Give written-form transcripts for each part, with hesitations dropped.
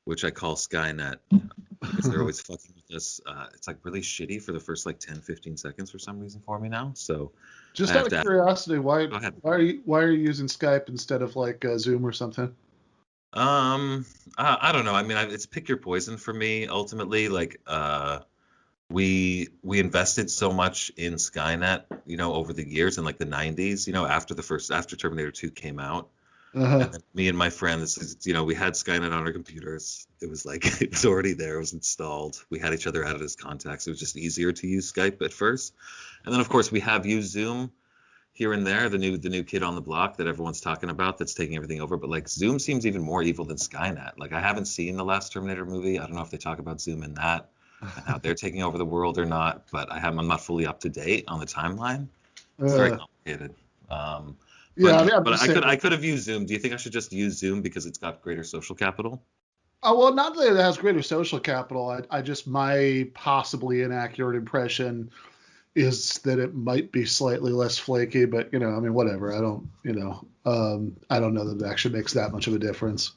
which I call Skynet because they're always fucking with us. It's like really shitty for the first like 10, 15 seconds for some reason for me now. So I Just out have of to. curiosity, why Go ahead. why are you using Skype instead of like Zoom or something? I don't know. I mean, it's pick your poison for me ultimately. Like, we invested so much in Skynet, over the years in like the 90s, after Terminator 2 came out. Uh-huh. And then me and my friend, we had Skynet on our computers. It was like it was already there, it was installed. We had each other added as contacts. It was just easier to use Skype at first. And then of course we have used Zoom here and there, the new kid on the block that everyone's talking about that's taking everything over. But like Zoom seems even more evil than Skynet. Like I haven't seen the last Terminator movie. I don't know if they talk about Zoom in that and how they're taking over the world or not. But I'm not fully up to date on the timeline. It's very complicated. Yeah, I mean, I'm But just saying. I could have used Zoom. Do you think I should just use Zoom because it's got greater social capital? Oh, well, not that it has greater social capital. I just my possibly inaccurate impression is that it might be slightly less flaky, but I mean, whatever. I don't know that it actually makes that much of a difference.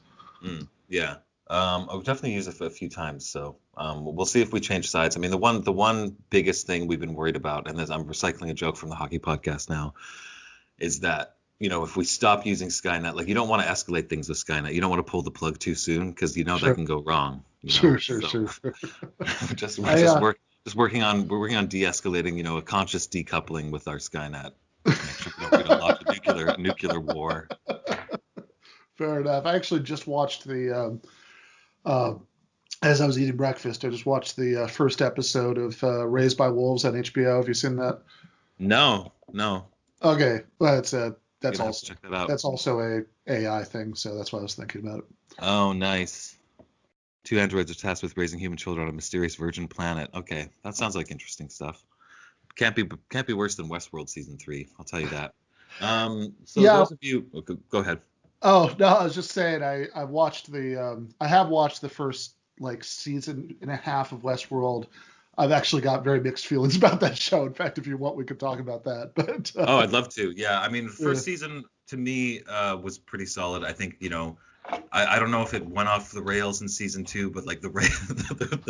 Yeah. I've definitely used it a few times, so we'll see if we change sides. I mean, the one biggest thing we've been worried about, and I'm recycling a joke from the hockey podcast now, is that if we stop using Skynet, like you don't want to escalate things with Skynet. You don't want to pull the plug too soon because that Sure, can go wrong. sure. So we're I we're working on de-escalating, a conscious decoupling with our Skynet to make sure we don't launch a nuclear war. Fair enough. I actually just watched uh, as I was eating breakfast, I just watched the first episode of Raised by Wolves on HBO. Have you seen that? No. Okay, well, You're gonna have to check that out. that's also a AI thing, so that's why I was thinking about it. Oh, nice. Two androids are tasked with raising human children on a mysterious virgin planet. Okay, that sounds like interesting stuff. Can't be worse than Westworld season 3. I'll tell you that. So Yeah. those of you, go ahead. Oh no, I was just saying I have watched the first like season and a half of Westworld. I've actually got very mixed feelings about that show. In fact, if you want, we could talk about that. But Oh, I'd love to. Yeah, I mean, yeah, first season to me was pretty solid. I think I don't know if it went off the rails in season 2, but like the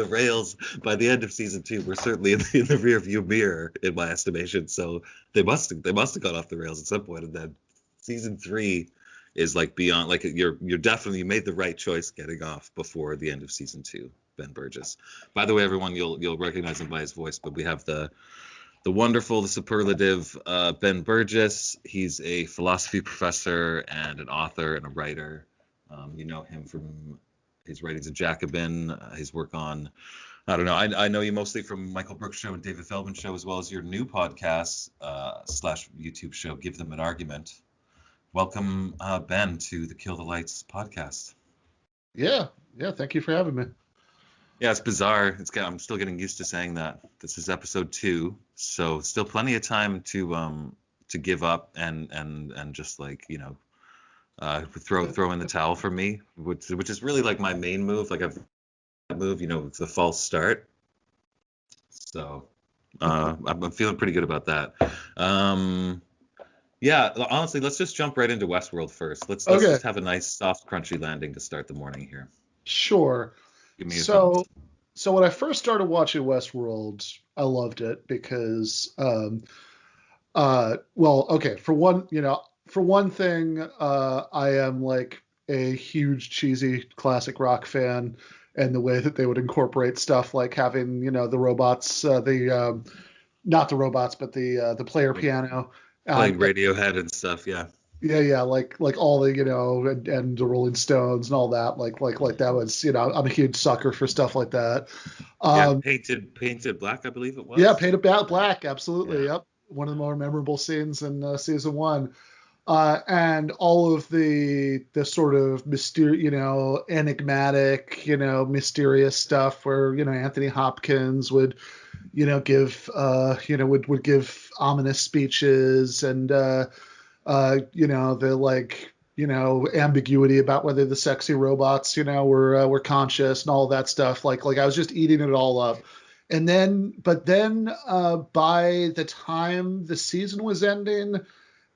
rails by the end of season 2 were certainly in the rear view mirror in my estimation. So they must have gone off the rails at some point, and then season 3 is like beyond, like you're definitely, you made the right choice getting off before the end of season 2. Ben Burgis. By the way, everyone, you'll recognize him by his voice, but we have the wonderful, the superlative Ben Burgis. He's a philosophy professor and an author and a writer. You know him from his writings of Jacobin, his work on, I don't know, I know you mostly from Michael Brooks' show and David Feldman's show, as well as your new podcast slash YouTube show, Give Them an Argument. Welcome, Ben, to the Kill the Lights podcast. yeah. Thank you for having me. Yeah, it's bizarre. I'm still getting used to saying that. This is episode 2, so still plenty of time to give up and just like throw in the towel for me, which is really like my main move. Like I've move, it's the false start. So I'm feeling pretty good about that. Yeah, honestly, let's just jump right into Westworld first. Let's Okay, just have a nice soft crunchy landing to start the morning here. sure. Give me your So thoughts. so when I first started watching Westworld, I loved it because well, okay, for one thing, I am like a huge cheesy classic rock fan, and the way that they would incorporate stuff like having, the robots, the not the robots, but the player piano. Playing Radiohead and stuff, yeah. Yeah, like all the, and the Rolling Stones and all that, like that was, I'm a huge sucker for stuff like that. Yeah, Um, painted black, I believe it yeah, was. Paint It Black, absolutely. Yeah. Yep, one of the more memorable scenes in season 1. And all of the sort of enigmatic, mysterious stuff where, Anthony Hopkins would, give, would give ominous speeches, and the like, ambiguity about whether the sexy robots, were conscious and all that stuff. Like I was just eating it all up. But then by the time the season was ending,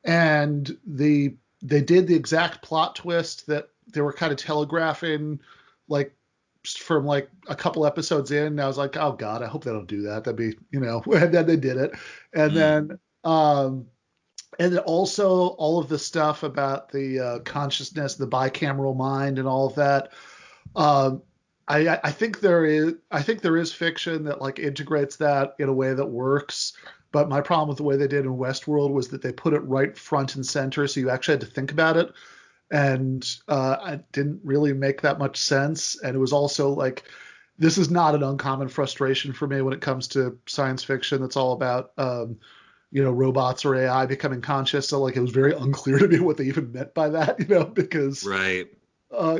and they did the exact plot twist that they were kind of telegraphing, like from like a couple episodes in, and I was like, oh God, I hope they don't do that. That'd be, and then they did it. And then, and then also all of the stuff about the consciousness, the bicameral mind, and all of that. Um, I think there is fiction that like integrates that in a way that works. But my problem with the way they did in Westworld was that they put it right front and center, so you actually had to think about it, and it didn't really make that much sense. And it was also like, this is not an uncommon frustration for me when it comes to science fiction that's all about robots or AI becoming conscious. So like it was very unclear to me what they even meant by that, because Right.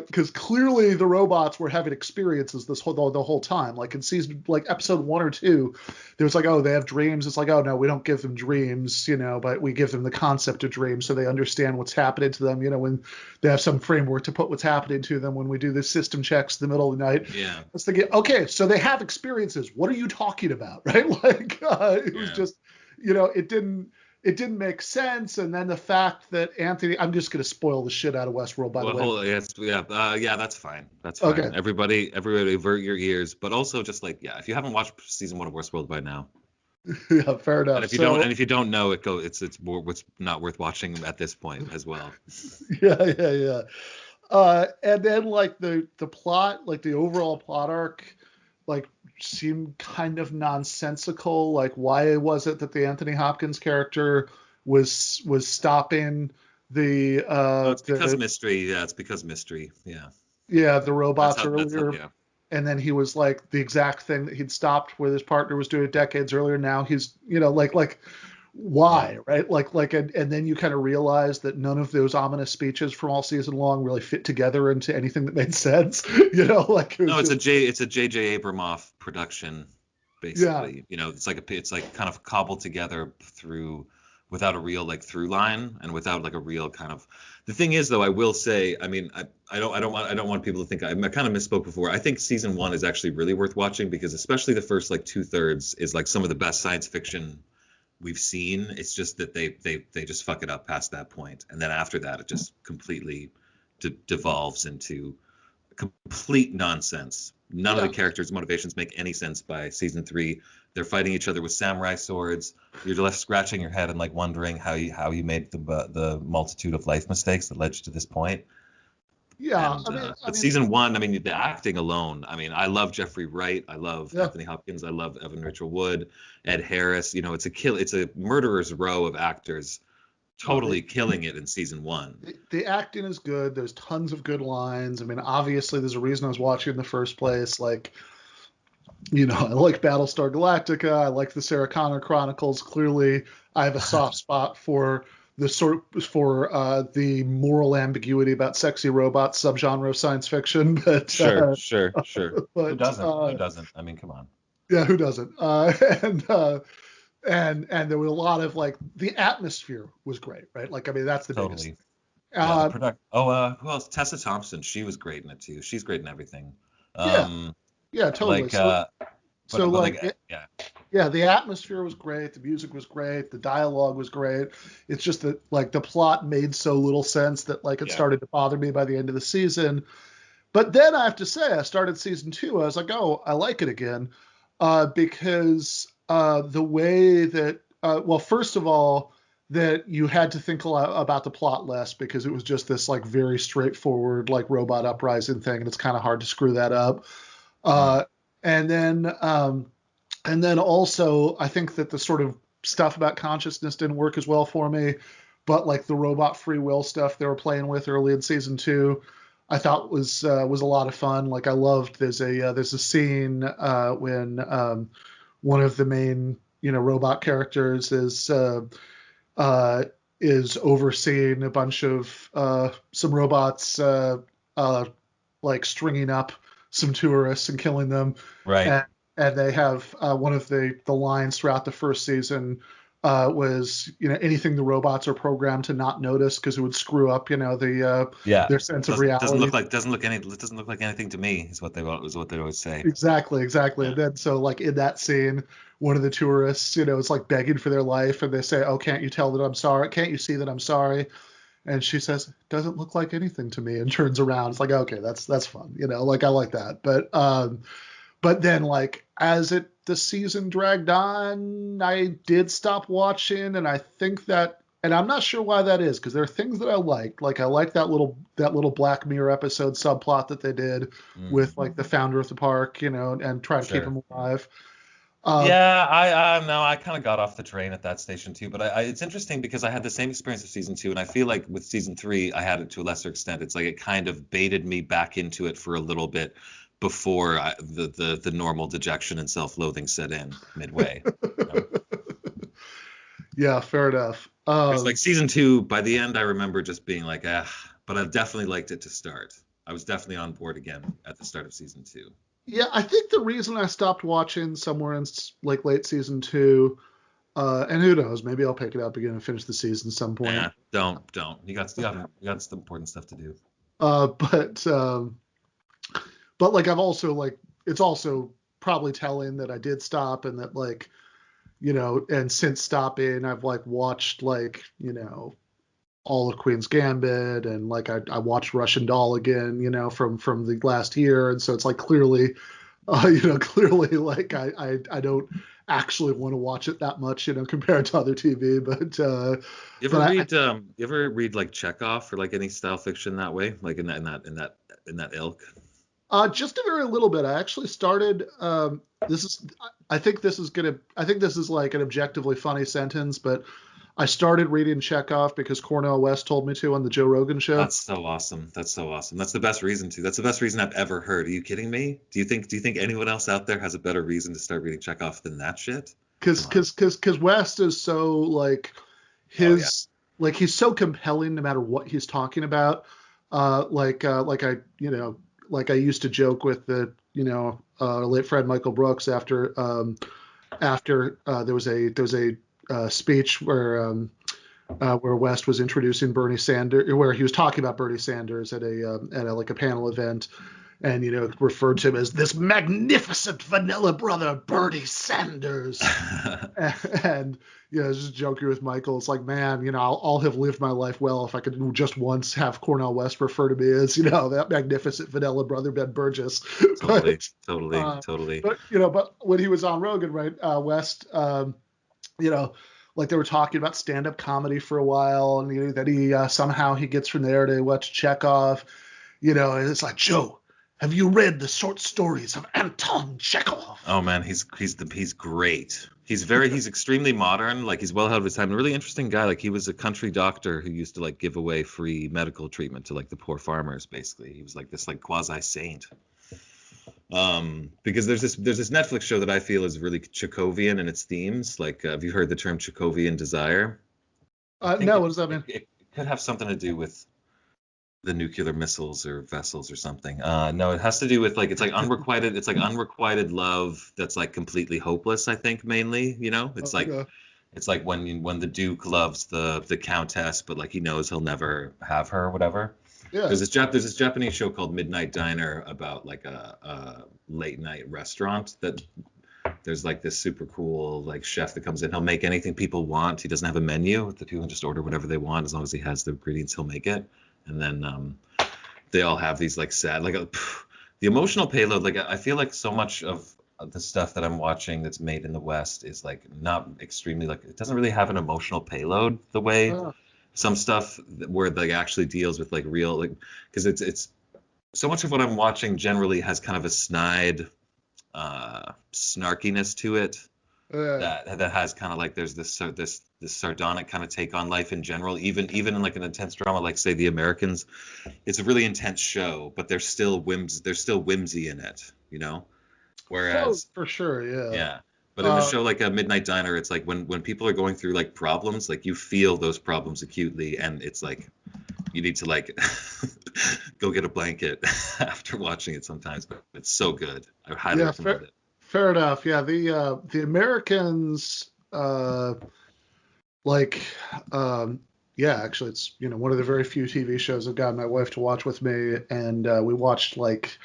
Because clearly the robots were having experiences the whole time. Like in season, like episode 1 or 2, there was like, oh, they have dreams. It's like, oh no, we don't give them dreams, but we give them the concept of dreams so they understand what's happening to them. When they have some framework to put what's happening to them. When we do the system checks in the middle of the night, Yeah. I was thinking, okay, so they have experiences. What are you talking about, right? Like it was just, it didn't make sense. And then the fact that I'm just going to spoil the shit out of Westworld, by the way. Yeah, that's fine. That's fine. Okay. Everybody avert your ears, but also just like, if you haven't watched season 1 of Westworld by now, yeah, fair enough. and if you don't know it, it's not worth watching at this point as well. Yeah. And then like the plot, like the overall plot arc, like seemed kind of nonsensical. Like, why was it that the Anthony Hopkins character was stopping the It's because mystery. Yeah, it's because mystery. Yeah. Yeah, the robots earlier. Yeah. And then he was like the exact thing that he'd stopped where his partner was doing decades earlier. Now he's, like why, right? And then you kind of realize that none of those ominous speeches from all season long really fit together into anything that made sense. It's a J.J. Abramoff production, basically. Yeah. It's like kind of cobbled together without a real like through line and without like a real kind of. The thing is, though, I will say, I mean, I don't want people to think I kind of misspoke before. I think season 1 is actually really worth watching because especially the first like 2/3 is like some of the best science fiction we've seen. It's just that they just fuck it up past that point, and then after that it just completely devolves into complete nonsense. None of the characters' motivations make any sense by season 3. They're fighting each other with samurai swords. You're left scratching your head and like wondering how you made the multitude of life mistakes that led you to this point. Yeah, but season 1, I mean, the acting alone. I mean, I love Jeffrey Wright. I love Anthony Hopkins. I love Evan Rachel Wood, Ed Harris. It's a murderer's row of actors, totally killing it in season 1. The acting is good. There's tons of good lines. I mean, obviously, there's a reason I was watching in the first place. Like, I like Battlestar Galactica. I like the Sarah Connor Chronicles. Clearly, I have a soft spot for the moral ambiguity about sexy robots subgenre of science fiction. But sure. But, who doesn't? I mean, come on. Yeah, who doesn't? And there was a lot of like the atmosphere was great, right? Like, I mean, that's the biggest thing. Who else? Tessa Thompson. She was great in it too. She's great in everything. Yeah, totally. The atmosphere was great. The music was great. The dialogue was great. It's just that like the plot made so little sense that like it started to bother me by the end of the season. But then I have to say, I started season 2. I was like, oh, I like it again, because the way that, first of all, that you had to think a lot about the plot less because it was just this like very straightforward like robot uprising thing, and it's kind of hard to screw that up. And then also I think that the sort of stuff about consciousness didn't work as well for me, but like the robot free will stuff they were playing with early in season 2, I thought was a lot of fun. Like I loved there's a scene when one of the main robot characters is overseeing a bunch of some robots like stringing up some tourists and killing them. Right. And they have one of the lines throughout the first season was anything the robots are programmed to not notice because it would screw up their sense of reality. Doesn't look like anything to me is what they always say. Exactly. Yeah. And then so like in that scene, one of the tourists is like begging for their life, and they say, "Oh, can't you tell that I'm sorry? Can't you see that I'm sorry?" And she says, "Doesn't look like anything to me," and turns around. It's like, okay, that's fun, like I like that. But then like the season dragged on, I did stop watching, and I think that, and I'm not sure why that is, because there are things that I liked. Like I like that little Black Mirror episode subplot that they did with like the founder of the park, and try to keep Sure. him alive. Uh, Yeah, I no, I kind of got off the train at that station too. But it's interesting because I had the same experience with season two, and I feel like with season three, I had it to a lesser extent. It's like it kind of baited me back into it for a little bit before the normal dejection and self-loathing set in midway. You know? yeah, fair enough. Because like season two, by the end, I remember just being like, ah, but I definitely liked it to start. I was definitely on board again at the start of season two. Yeah, I think the reason I stopped watching somewhere in like late season two, and who knows, maybe I'll pick it up again and finish the season at some point. Nah, don't. You got some important stuff to do. Uh, but um, but like I've also like it's also probably telling that I did stop, and that like and since stopping I've like watched like all of Queen's Gambit, and like I watched Russian Doll again, from the last year, and so it's like clearly, clearly like I don't actually want to watch it that much, compared to other TV, You ever read like Chekhov or like any style fiction that way, like in that ilk? just a very little bit. I actually started. This is. I think this is like an objectively funny sentence, but I started reading Chekhov because Cornel West told me to on the Joe Rogan show. That's so awesome. That's so awesome. That's the best reason to. That's the best reason I've ever heard. Are you kidding me? Do you think anyone else out there has a better reason to start reading Chekhov than that shit? Because Come on. because West is so like Oh yeah. his like he's so compelling no matter what he's talking about. Like I used to joke with the late Fred Michael Brooks after there was a speech where West was introducing Bernie Sanders, where he was talking about Bernie Sanders at like a panel event, and referred to him as this magnificent vanilla brother Bernie Sanders. And just joking with Michael, it's like, man, I'll have lived my life well if I could just once have Cornel West refer to me as that magnificent vanilla brother Ben Burgis. Totally, but totally, totally. but when he was on Rogan, right, West, you know, like they were talking about stand-up comedy for a while, and that he somehow he gets from there to watch Chekhov, and it's like, Joe, have you read the short stories of Anton Chekhov? Oh man, he's great. He's extremely modern. Like he's well ahead of his time. A really interesting guy. Like he was a country doctor who used to like give away free medical treatment to like the poor farmers. Basically, he was like this like quasi saint. Because there's this Netflix show that I feel is really Chekhovian in its themes. Like, have you heard the term Chekhovian desire? I think No, what does that mean? it could have something to do with the nuclear missiles or vessels or something. No, it has to do with like it's like unrequited love that's like completely hopeless. I think mainly, Okay. it's like when the Duke loves the Countess, but like he knows he'll never have her or whatever. Yeah. There's this Japanese show called Midnight Diner about like a late night restaurant that there's like this super cool like chef that comes in. He'll make anything people want. He doesn't have a menu. The people can just order whatever they want as long as he has the ingredients. He'll make it, and then they all have these like sad like the emotional payload. Like I feel like so much of the stuff that I'm watching that's made in the West is like not extremely like it doesn't really have an emotional payload the way Uh, some stuff where like actually deals with like real like because it's so much of what I'm watching generally has kind of a snide snarkiness to it uh, that has kind of like there's this sardonic kind of take on life in general even in like an intense drama like say The Americans. It's a really intense show but there's still whimsy in it, whereas for sure, yeah. yeah. But in a Uh, show like a Midnight Diner, it's like when people are going through like problems, like you feel those problems acutely, and it's like you need to like go get a blanket after watching it sometimes. But it's so good. I highly yeah, recommend it. fair enough. Yeah, the Americans, like, um, yeah, actually, it's one of the very few TV shows I've gotten my wife to watch with me, and we watched like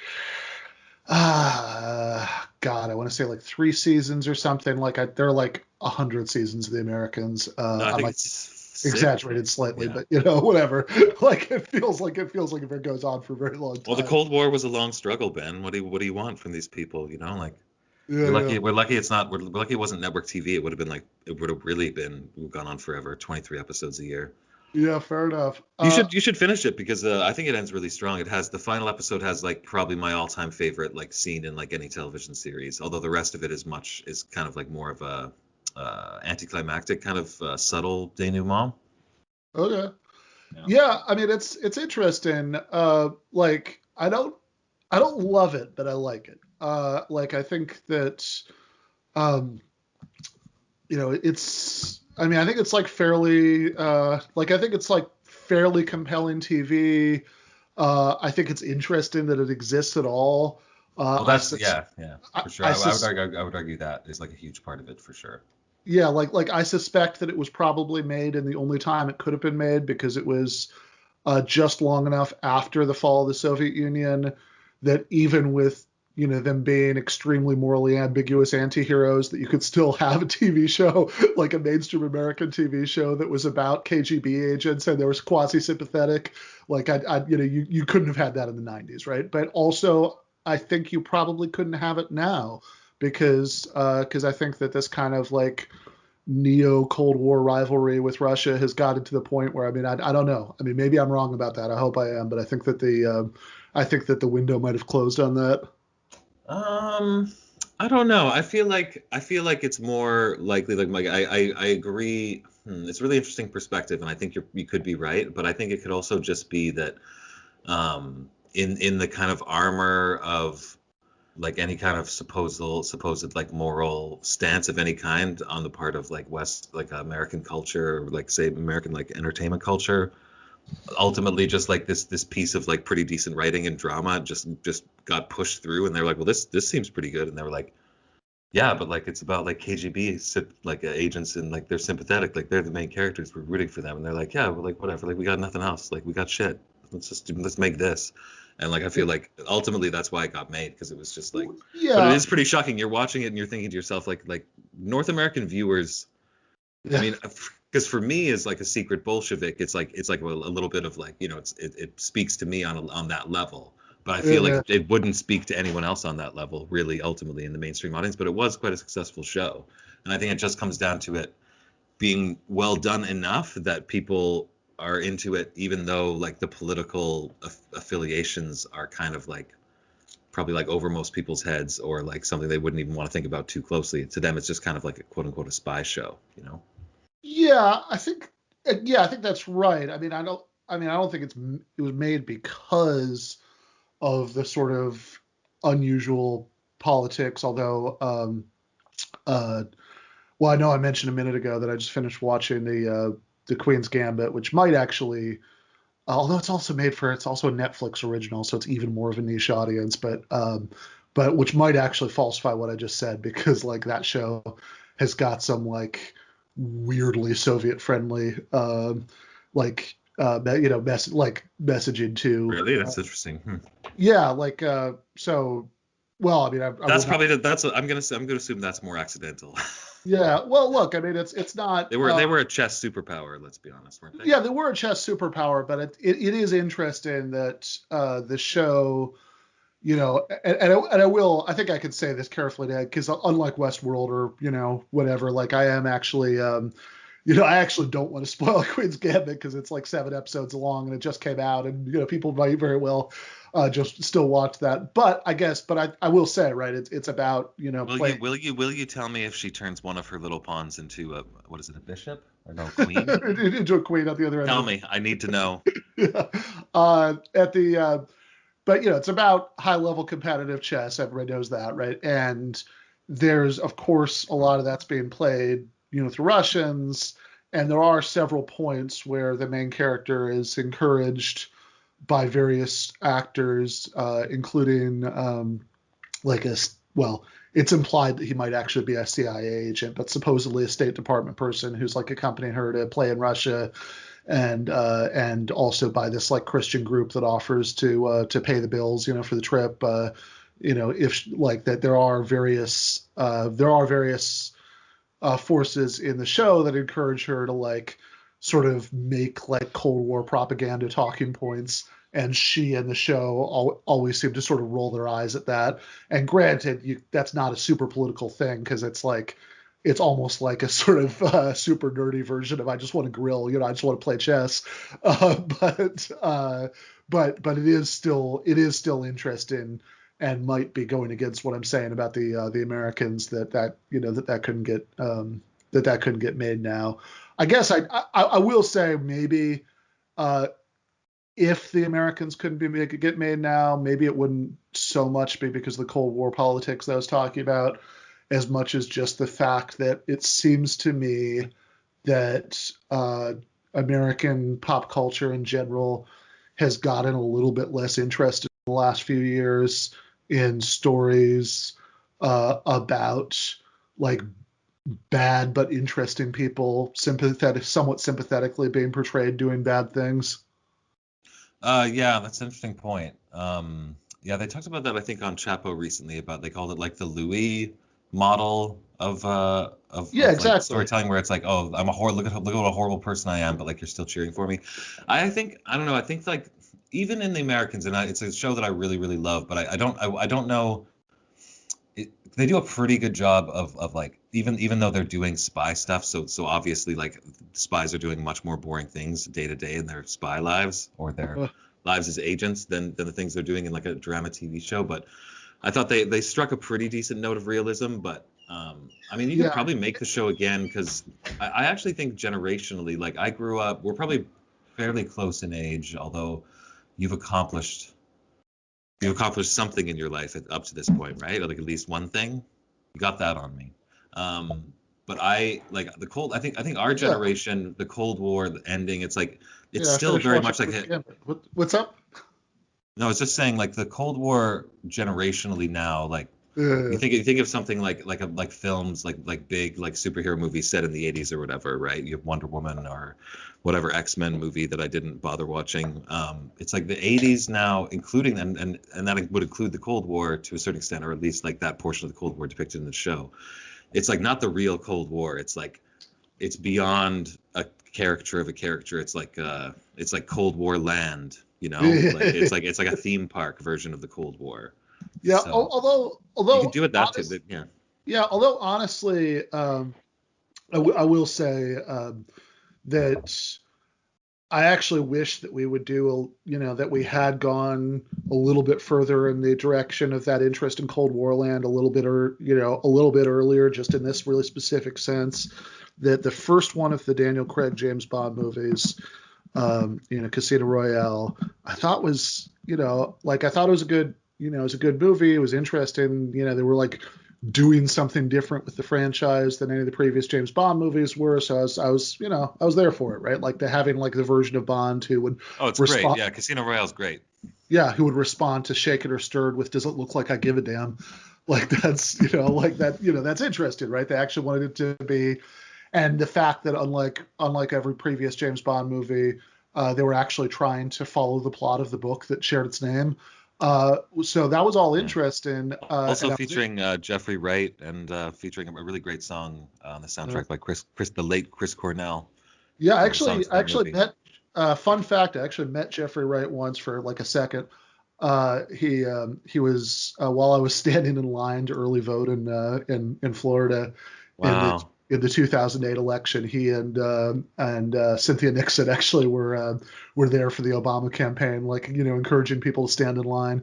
God, I want to say like 3 seasons or something. Like there are like 100 seasons of The Americans. No, I I'm think like it's Sick. exaggerated slightly, Yeah. but whatever. Like it feels like if it goes on for a very long Well, the time. Cold War was a long struggle, Ben. What do you want from these people? Like Yeah, we're yeah, lucky. We're lucky it's not. We're lucky it wasn't network TV. It would have been like it would have really been gone on forever. 23 episodes a year. yeah. Fair enough. You should finish it because I think it ends really strong. It has the final episode has like probably my all-time favorite like scene in like any television series. Although the rest of it is kind of like more of a anticlimactic kind of subtle denouement. Okay. Yeah. Yeah, I mean it's interesting. Like I don't love it, but I like it. Like I think that um, it's. I mean, I think it's like fairly. Like I think it's like fairly compelling TV. I think it's interesting that it exists at all. Well, yeah, I, for sure. I I would argue that is like a huge part of it for sure. yeah, like I suspect that it was probably made in the only time it could have been made because it was just long enough after the fall of the Soviet Union that even with them being extremely morally ambiguous anti-heroes that you could still have a TV show like a mainstream American TV show that was about KGB agents and there was quasi-sympathetic like you couldn't have had that in the 90s, right? But also I think you probably couldn't have it now because I think that this kind of like neo Cold War rivalry with Russia has gotten to the point where I don't know. I mean maybe I'm wrong about that. I hope I am, but I think that the window might have closed on that. Um, I don't know. I feel like it's more likely. Like I agree. It's a really interesting perspective, and I think you could be right. But I think it could also just be that in the kind of armor of like any kind of supposed like moral stance of any kind on the part of like West like American culture, like say American like entertainment culture, ultimately just like this piece of like pretty decent writing and drama just got pushed through and they're like, well, this seems pretty good, and they were like, yeah, but like it's about like KGB like agents and like they're sympathetic, like they're the main characters, we're rooting for them, and they're like, yeah, well, like whatever, like we got nothing else, like we got shit, let's make this. And like I feel like ultimately that's why it got made, because it was just like, but it Yeah, is pretty shocking. You're watching it and you're thinking to yourself like North American viewers, I yeah, mean, because for me as like a secret Bolshevik, it's like a little bit of like, it speaks to me on that level. But I feel like yeah. it wouldn't speak to anyone else on that level, really, ultimately in the mainstream audience. But it was quite a successful show, and I think it just comes down to it being well done enough that people are into it, even though like the political affiliations are kind of like probably like over most people's heads, or like something they wouldn't even want to think about too closely. To them, it's just kind of like a quote unquote a spy show. Yeah, I think that's right. I don't think it was made because of the sort of unusual politics, although uh well, I know I mentioned a minute ago that I just finished watching the Queen's Gambit, which might actually, although it's also a Netflix original, so it's even more of a niche audience, but which might actually falsify what I just said because like that show has got some like weirdly Soviet friendly like messaging too. Really, that's interesting. Yeah, like so. Well, I mean, I will That's not. probably that's. I'm gonna assume that's more accidental. Yeah, well, look, I mean, it's not. They were a chess superpower. Let's be honest, weren't they? Yeah, they were a chess superpower, but it is interesting that the show, I think I could say this carefully, because unlike Westworld or whatever, like I am actually, I actually don't want to spoil Queen's Gambit because it's like 7 episodes long and it just came out, and people might very well just still watch that. But I will say, right, it's about Will you playing will you will you tell me if she turns one of her little pawns into a, what is it, a bishop or no, queen? into a queen at the other end Tell of me. I need to know. the at the but it's about high level competitive chess. Everybody knows that, right? And there's of course a lot of that's being played, through Russians, and there are several points where the main character is encouraged by various actors, including like well, it's implied that he might actually be a CIA agent, but supposedly a State Department person who's like accompanying her to play in Russia, and also by this like Christian group that offers to pay the bills, for the trip. If like that, there are various forces in the show that encourage her to like sort of make like Cold War propaganda talking points, and she and the show always seem to sort of roll their eyes at that. And granted, that's not a super political thing because it's like it's almost like a sort of super nerdy version of I just want to grill, I just want to play chess. But it is still interesting and might be going against what I'm saying about the Americans that couldn't get that couldn't get made now. I guess I will say maybe uh, if the Americans couldn't get made now, maybe it wouldn't so much be because of the Cold War politics that I was talking about, as much as just the fact that it seems to me that American pop culture in general has gotten a little bit less interested in the last few years in stories about like bad but interesting people, somewhat sympathetically being portrayed doing bad things. Yeah, that's an interesting point. Yeah, they talked about that I think on Chapo recently about they called it like the Louis model Yeah, of like exactly. storytelling where it's like, oh, I'm a look at what a horrible person I am, but like you're still cheering for me. I don't know, I think like even in the Americans, and it's a show that I really really love, but I don't know. They do a pretty good job of like even though they're doing spy stuff, so obviously like spies are doing much more boring things day to day in their spy lives or their Uh, lives as agents than the things they're doing in like a drama TV show. But I thought they struck a pretty decent note of realism. But I mean, you could yeah, probably make the show again because I actually think generationally, like I grew up, we're probably fairly close in age, although you've accomplished something in your life up to this point, right? Or like at least one thing. You got that on me. But I like the cold. I think our yeah, generation, the Cold War, the ending. It's like it's yeah. I still finished very watching much like Queen's it. Gambit. What's up? No, it's just saying like the Cold War generationally now. Like Uh, you think of something like films like big like superhero movies set in the 80s or whatever, right? You have Wonder Woman or whatever X-Men movie that I didn't bother watching. It's like the 80s now, including and that would include the Cold War to a certain extent, or at least like that portion of the Cold War depicted in the show. It's like not the real Cold War. It's like it's beyond a caricature of a character. It's like Cold War land, like it's like a theme park version of the Cold War. yeah. So you could Although do it that too, honest, but yeah. yeah. Although honestly, I will say that I actually wish that we would that we had gone a little bit further in the direction of that interest in Cold War land a little bit, or a little bit earlier, just in this really specific sense. That the first one of the Daniel Craig James Bond movies, Casino Royale, I thought was, like I thought it was a good, it was a good movie. It was interesting. They were like doing something different with the franchise than any of the previous James Bond movies were. So I was there for it, right? Like the having like the version of Bond who would Oh, it's great. respond, Yeah, Casino Royale's great. yeah, who would respond to Shaken or Stirred with "Does it look like I give a damn?" Like that's, like that, that's interesting, right? They actually wanted it to be, and the fact that unlike every previous James Bond movie, they were actually trying to follow the plot of the book that shared its name. So that was all Yeah. interesting. Also And featuring Jeffrey Wright and featuring a really great song on the uh, soundtrack by the late Chris Cornell. Yeah, One of the songs I in that actually movie. met. Fun fact: I actually met Jeffrey Wright once for like a second. He was while I was standing in line to early vote in Florida in the Wow. 2008 election. He and Cynthia Nixon actually were there for the Obama campaign, like encouraging people to stand in line.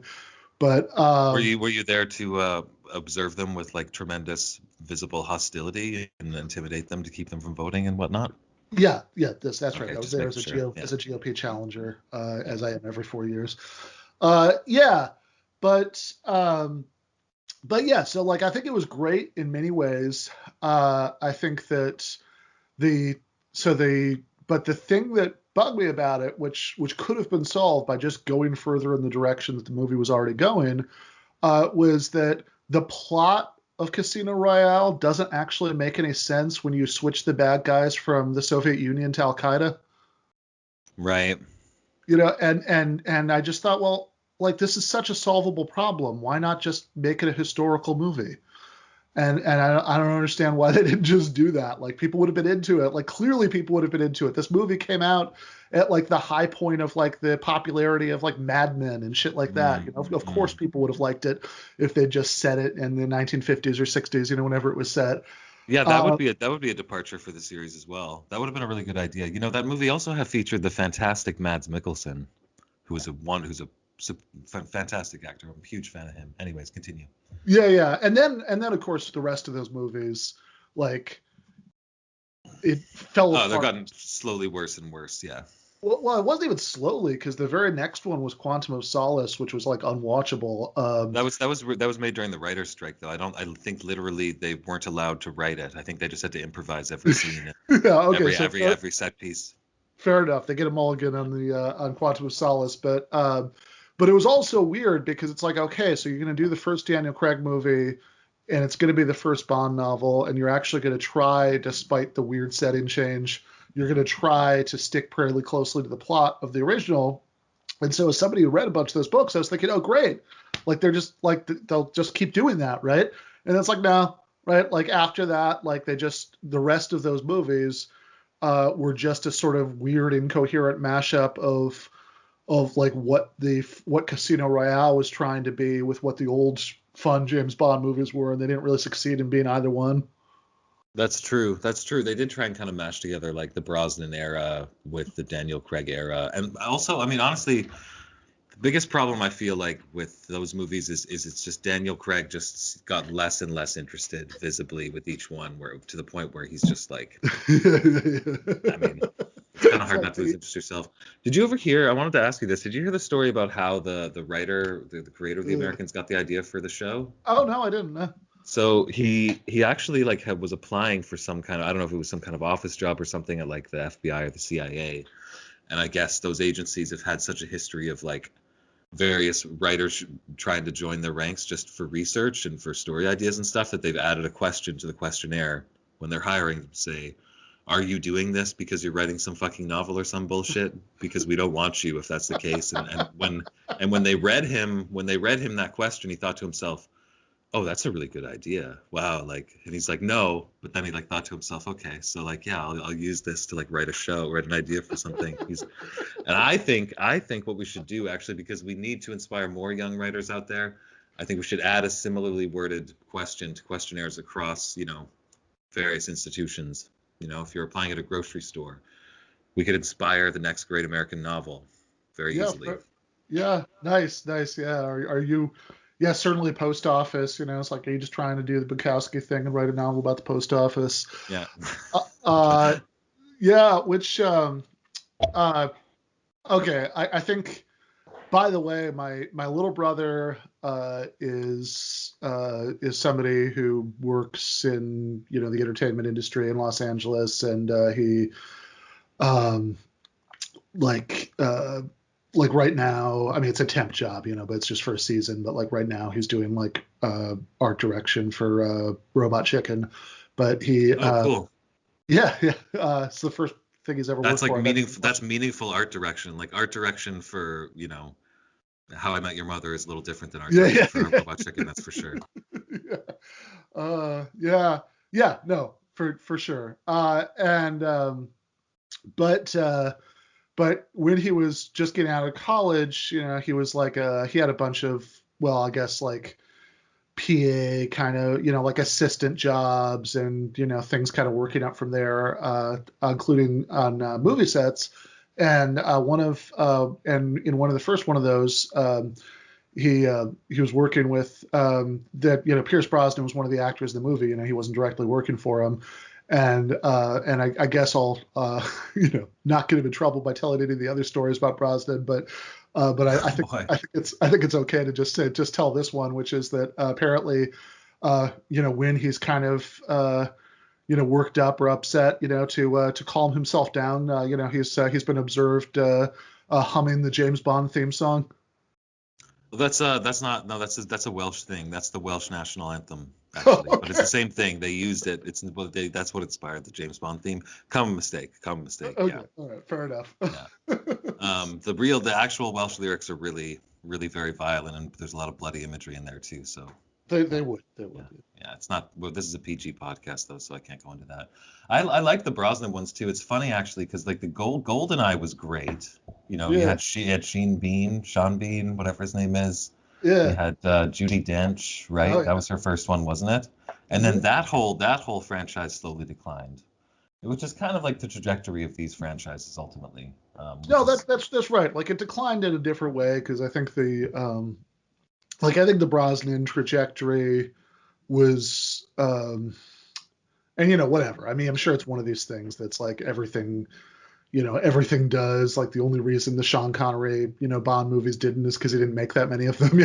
But Were you there to observe them with like tremendous visible hostility and intimidate them to keep them from voting and whatnot? yeah, that's right. Okay, I was just there making sure. Yeah. As a GOP challenger, Yeah. as I am every 4 years. Yeah, but yeah, so like I think it was great in many ways. I think that the so the but the thing that bugged me about it, which could have been solved by just going further in the direction that the movie was already going, was that the plot of Casino Royale doesn't actually make any sense when you switch the bad guys from the Soviet Union to Al Qaeda. Right. And I just thought, well, like this is such a solvable problem. Why not just make it a historical movie? And I don't understand why they didn't just do that. Like people would have been into it. Like clearly people would have been into it. This movie came out at like the high point of like the popularity of like Mad Men and shit like that. You know, of course Mm-hmm. people would have liked it if they just set it in the 1950s or 60s, you know, whenever it was set. Yeah, Uh, that would be a departure for the series as well. That would have been a really good idea. You know, that movie also have featured the fantastic Mads Mikkelsen, who's a fantastic actor. I'm a huge fan of him. Anyways, continue. yeah, yeah. And then of course the rest of those movies, like it fell Oh, they're apart. gotten slowly worse and worse. Yeah. Well, it wasn't even slowly because the very next one was Quantum of Solace, which was like unwatchable. That was made during the writer's strike, though. I think literally they weren't allowed to write it. I think they just had to improvise every scene, Yeah, okay, so every set piece. fair enough. They get a mulligan on the on Quantum of Solace, but it was also weird because it's like, okay, so you're going to do the first Daniel Craig movie, and it's going to be the first Bond novel, and you're actually going to try, despite the weird setting change, you're going to try to stick fairly closely to the plot of the original. And so, as somebody who read a bunch of those books, I was thinking, oh, great, like they're just like they'll just keep doing that, right? And it's like, no, right? Like after that, like they just the rest of those movies were just a sort of weird, incoherent mashup of like what Casino Royale was trying to be with what the old fun James Bond movies were, and they didn't really succeed in being either one. That's true. That's true. They did try and kind of mash together like the Brosnan era with the Daniel Craig era, and also, I mean, honestly, the biggest problem I feel like with those movies is it's just Daniel Craig just got less and less interested visibly with each one, where to the point where he's just like, I mean, it's kind of It's hard like not to lose interest yourself. Did you ever hear? I wanted to ask you this. Did you hear the story about how the writer, the creator of The Americans, got the idea for the show? oh no, I didn't. So he actually like was applying for some kind of, I don't know if it was some kind of office job or something at like the FBI or the CIA. And I guess those agencies have had such a history of like various writers trying to join their ranks just for research and for story ideas and stuff, that they've added a question to the questionnaire when they're hiring to say, are you doing this because you're writing some fucking novel or some bullshit? Because we don't want you if that's the case. And when they read him that question, he thought to himself, oh, that's a really good idea. Wow. Like, and he's like, no, but then he like thought to himself, okay, so like, yeah, I'll use this to like write a show, write an idea for something. And I think what we should do actually, because we need to inspire more young writers out there, I think we should add a similarly worded question to questionnaires across, various institutions. If you're applying at a grocery store, we could inspire the next great American novel very Yeah, easily. yeah, nice, nice. Yeah, are you? Yeah, certainly post office. You know, it's like are you just trying to do the Bukowski thing and write a novel about the post office? Yeah. Uh, uh yeah, which uh, okay, I think. By the way, my little brother is somebody who works in the entertainment industry in Los Angeles, and he um, like like right now, I mean, it's a temp job, but it's just for a season. But like right now, he's doing like art direction for Robot Chicken. But he, Oh, cool. yeah, yeah, it's the first thing he's ever That's worked like for. And meaningful. That's meaningful art direction. Like art direction for, How I Met Your Mother is a little different than art yeah, direction yeah, for Robot Chicken. That's for sure. yeah, yeah, yeah, no, for sure. And but but when he was just getting out of college, he was like he had a bunch of, well, I guess like PA kind of, like assistant jobs and, things kind of working up from there, including on movie sets. And and in one of the first one of those, he was working with that, Pierce Brosnan was one of the actors in the movie. He wasn't directly working for him. And I guess I'll not get him in trouble by telling any of the other stories about Brosnan, but Boy. I think it's okay to just tell this one, which is that apparently, when he's kind of worked up or upset, to calm himself down, he's been observed humming the James Bond theme song. Well, that's not no, that's a Welsh thing. That's the Welsh national anthem actually, but it's Okay. the same thing. They used it. That's what inspired the James Bond theme. Common mistake. Common mistake. Okay. Yeah. All right. Fair enough. Yeah. The actual Welsh lyrics are really, really very violent, and there's a lot of bloody imagery in there too. So They would. They Yeah, would. yeah. It's not. Well, this is a PG podcast though, so I can't go into that. I like the Brosnan ones too. It's funny actually because like the Goldeneye was great. You know, Yeah. you had Sean Bean, whatever his name is. You Yeah. had Judi Dench, Oh right? That yeah. was her first one, wasn't it? And then Mhm. that whole franchise slowly declined, which is kind of like the trajectory of these franchises ultimately, which No, is that's right. Like it declined in a different way because I think I think the Brosnan trajectory was and whatever. I mean, I'm sure it's one of these things that's like everything, everything does. Like the only reason the Sean Connery, Bond movies didn't is because he didn't make that many of them,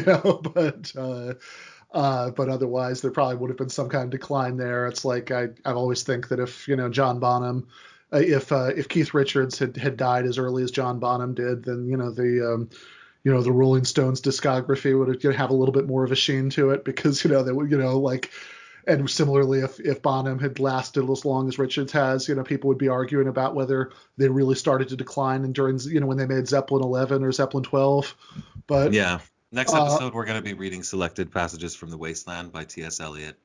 but otherwise there probably would have been some kind of decline there. It's like I always think that if John Bonham, if Keith Richards had died as early as John Bonham did, then the Rolling Stones discography would have a little bit more of a sheen to it because they would like. And similarly, if Bonham had lasted as long as Richards has, people would be arguing about whether they really started to decline and during when they made Zeppelin 11 or Zeppelin 12. But yeah. Next uh, episode, we're going to be reading selected passages from The Wasteland by T.S. Eliot,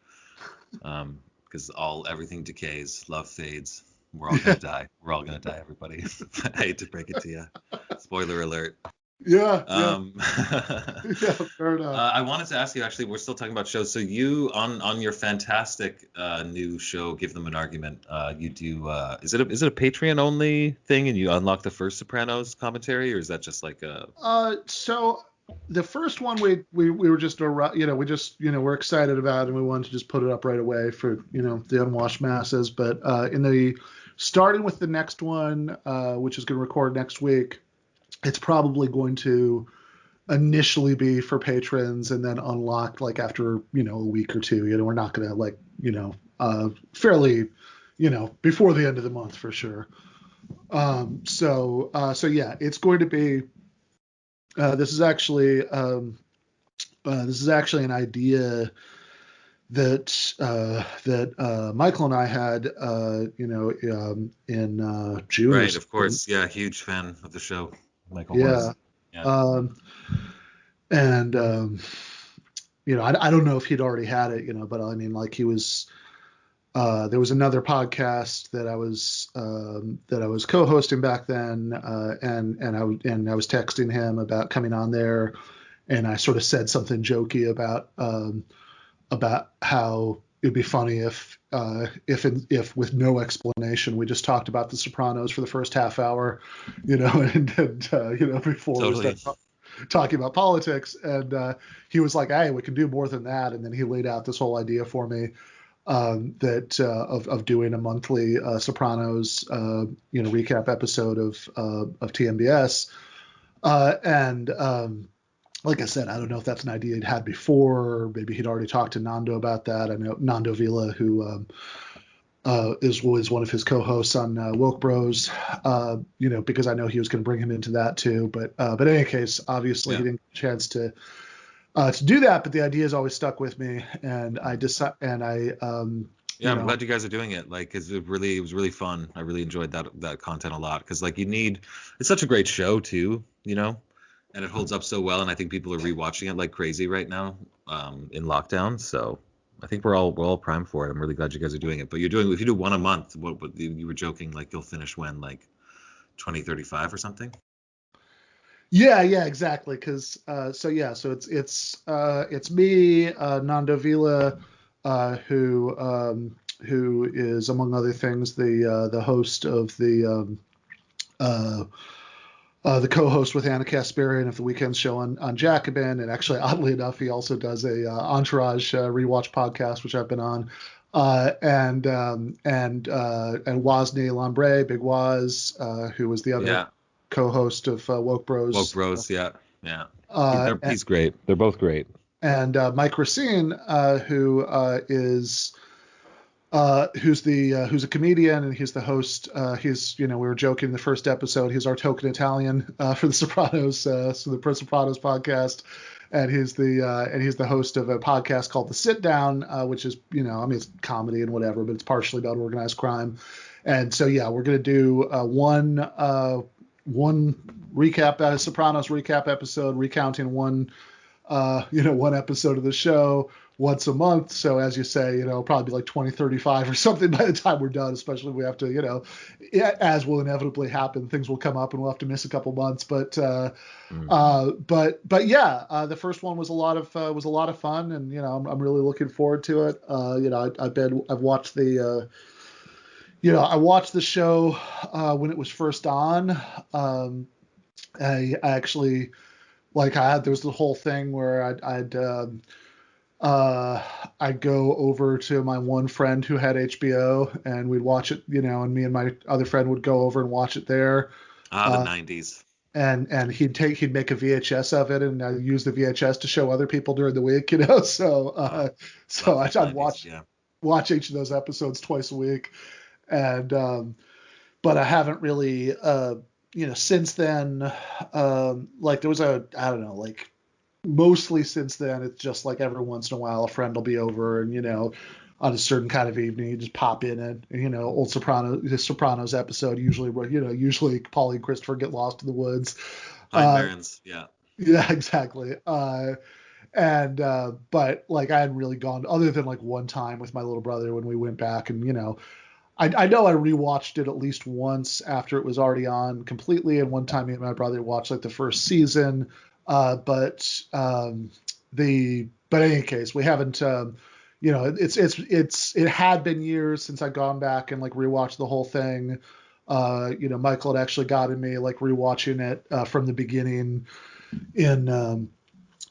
because everything decays, love fades. We're all gonna die. We're all gonna die, everybody. I hate to break it to you. Spoiler alert. yeah, Um, yeah, fair enough. I wanted to ask you, actually, we're still talking about shows. So you on your fantastic new show, Give Them an Argument, you do is it a Patreon only thing, and you unlock the first Sopranos commentary, or is that just like a So the first one we were just we just we're excited about and we wanted to just put it up right away for the unwashed masses. But in the starting with the next one, which is going to record next week, it's probably going to initially be for patrons and then unlocked like after a week or two. We're not going to like fairly before the end of the month for sure. So yeah, it's going to be. This is actually an idea that Michael and I had in June or right? Of something. course, yeah, huge fan of the show, Michael Yeah. was. Yeah. Um, and I don't know if he'd already had it, but I mean, like he was. There was another podcast that I was co-hosting back then, and I was texting him about coming on there, and I sort of said something jokey about how it'd be funny if with no explanation we just talked about The Sopranos for the first half hour, and before we Totally. start talking about politics, and he was like, "Hey, we can do more than that," and then he laid out this whole idea for me that of doing a monthly Sopranos recap episode of TMBS, and like I said, I don't know if that's an idea he'd had before, or maybe he'd already talked to Nando about that. I know Nando Vila, who was one of his co-hosts on Woke Bros, because I know he was going to bring him into that too. But in any case, obviously he Yeah. didn't get a chance to do that. But the idea has always stuck with me, and I decided, and I, Yeah, I'm glad you guys are doing it. Like, 'cause it was really fun. I really enjoyed that content a lot. 'Cause like it's such a great show too, and it holds up so well. And I think people are rewatching it like crazy right now, in lockdown. So I think we're all primed for it. I'm really glad you guys are doing it. But if you do one a month, what you were joking, like you'll finish when, like 2035 or something? yeah, exactly. Because so it's me, Nando Vila, who is among other things the host of uh, the co-host with Anna Kasparian of the Weekend Show on Jacobin, and actually, oddly enough, he also does a Entourage rewatch podcast, which I've been on, and Wozni Lambre, Big Woz, who was the other Yeah, co-host of Woke Woke Bros, Bros. Yeah, yeah. uh, and, He's great. They're both great. and Mike Racine, who is who's a comedian and he's the host. He's we were joking in the first episode. He's our token Italian for the Sopranos, so the Sopranos podcast, and he's the host of a podcast called The Sit Down, which is I mean it's comedy and whatever, but it's partially about organized crime. And so yeah, we're gonna do one recap Sopranos recap episode recounting one one episode of the show once a month. So as you say, probably like 2035 or something by the time we're done, especially if we have to, as will inevitably happen, things will come up and we'll have to miss a couple months. But yeah, the first one was a lot of fun, and I'm really looking forward to it. I've watched I watched the show when it was first on. I actually there was the whole thing where I'd go over to my one friend who had HBO and we'd watch it, and me and my other friend would go over and watch it there. The 90s. And he'd make a VHS of it and I'd use the VHS to show other people during the week, So I'd watch each of those episodes twice a week, and but I haven't really since then, there was I don't know, mostly since then, it's just like every once in a while a friend will be over and, on a certain kind of evening, you just pop in and, old Sopranos episode, usually Paulie and Christopher get lost in the woods. Barons, yeah. Yeah, exactly. But I hadn't really gone other than one time with my little brother when we went back and, I know I rewatched it at least once after it was already on completely, and one time me and my brother watched the first season. But in any case, we haven't. It had been years since I'd gone back and rewatched the whole thing. Michael had actually gotten me rewatching it from the beginning in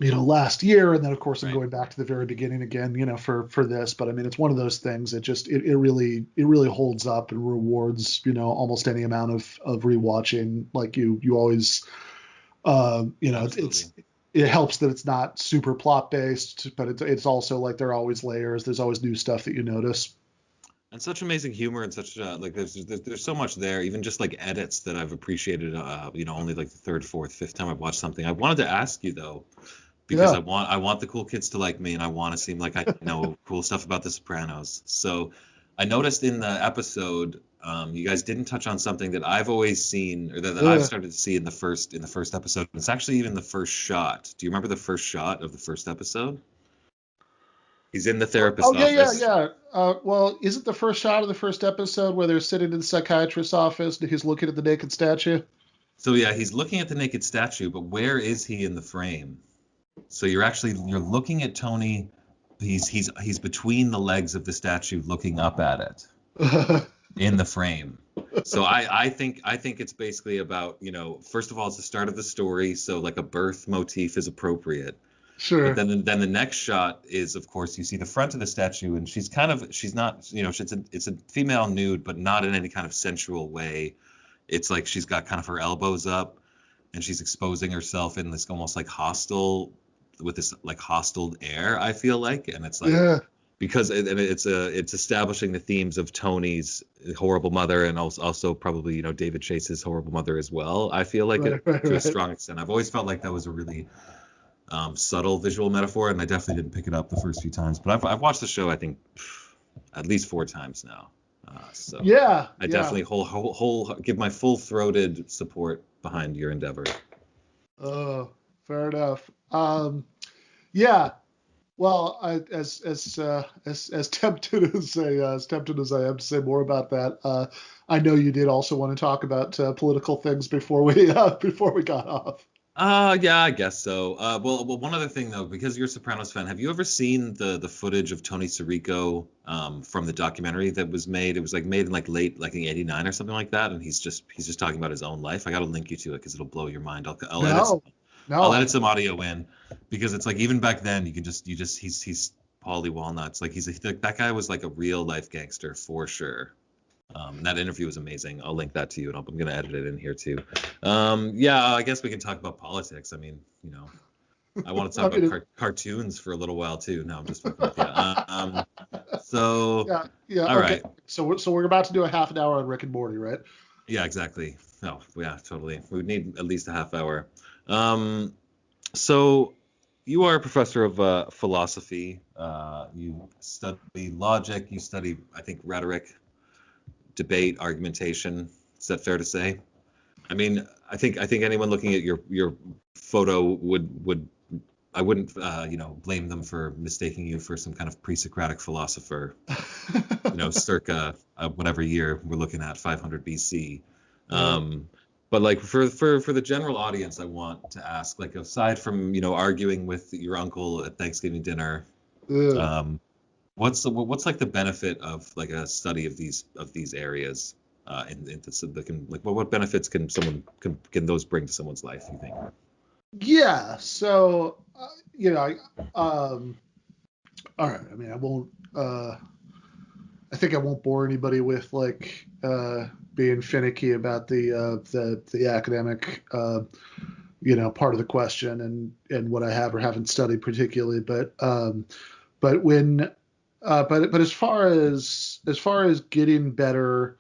last year, and then of course I'm going back to the very beginning again, for this. But I mean, it's one of those things that just it really holds up and rewards almost any amount of rewatching. You always, it helps that it's not super plot based, but it's also there are always layers. There's always new stuff that you notice. And such amazing humor and such there's so much there, even just edits that I've appreciated. Only the third, fourth, fifth time I've watched something. I wanted to ask you though, because I want the cool kids to like me, and I want to seem like I know cool stuff about The Sopranos. So I noticed in the episode, you guys didn't touch on something that I've always seen, or that I've started to see in the first episode. It's actually even the first shot. Do you remember the first shot of the first episode? He's in the therapist's office. Yeah. Well, is it the first shot of the first episode where they're sitting in the psychiatrist's office and he's looking at the naked statue? So yeah, he's looking at the naked statue, but where is he in the frame? So you're looking at Tony. He's between the legs of the statue, looking up at it in the frame. So I think it's basically about, first of all, it's the start of the story, so a birth motif is appropriate. Sure. But then the next shot is, of course, you see the front of the statue, and she's not, it's a female nude, but not in any kind of sensual way. It's she's got kind of her elbows up, and she's exposing herself in this almost hostile, with this hostile air, I feel like. And it's because it's establishing the themes of Tony's horrible mother, and also probably David Chase's horrible mother as well. I feel to a strong extent. I've always felt like that was a really subtle visual metaphor, and I definitely didn't pick it up the first few times, but I've watched the show I think at least 4 times now. So I definitely whole give my full-throated support behind your endeavor. Oh, fair enough. Yeah. Well, as tempted as I am to say more about that, I know you did also want to talk about political things before we got off. Yeah, I guess so. Well, one other thing though, because you're a Sopranos fan, have you ever seen the footage of Tony Sirico from the documentary that was made? It was made in late in '89 or something like that, and he's just talking about his own life. I got to link you to it because it'll blow your mind. I'll edit some audio in, because it's even back then he's Paulie Walnuts. That guy was a real life gangster for sure. That interview was amazing. I'll link that to you, and I'm going to edit it in here too. Yeah, I guess we can talk about politics. I mean, I want to talk about cartoons for a little while too. No, I'm just fucking with you. So yeah. All okay. right. So we're about to do a half an hour on Rick and Morty, right? Yeah, exactly. Oh, yeah, totally. We would need at least a half hour. So you are a professor of philosophy. You study logic. You study, I think, rhetoric, debate, argumentation. Is that fair to say? I mean, I think anyone looking at your photo would I wouldn't blame them for mistaking you for some kind of pre-Socratic philosopher, circa whatever year we're looking at, 500 BC. But like for the general audience, I want to ask, like, aside from arguing with your uncle at Thanksgiving dinner, what's like the benefit of like a study of these areas, what benefits can those bring to someone's life, you think? Yeah. So all right. I mean, I won't. I think I won't bore anybody with like being finicky about the academic part of the question and what I have or haven't studied particularly, but when but as far as getting better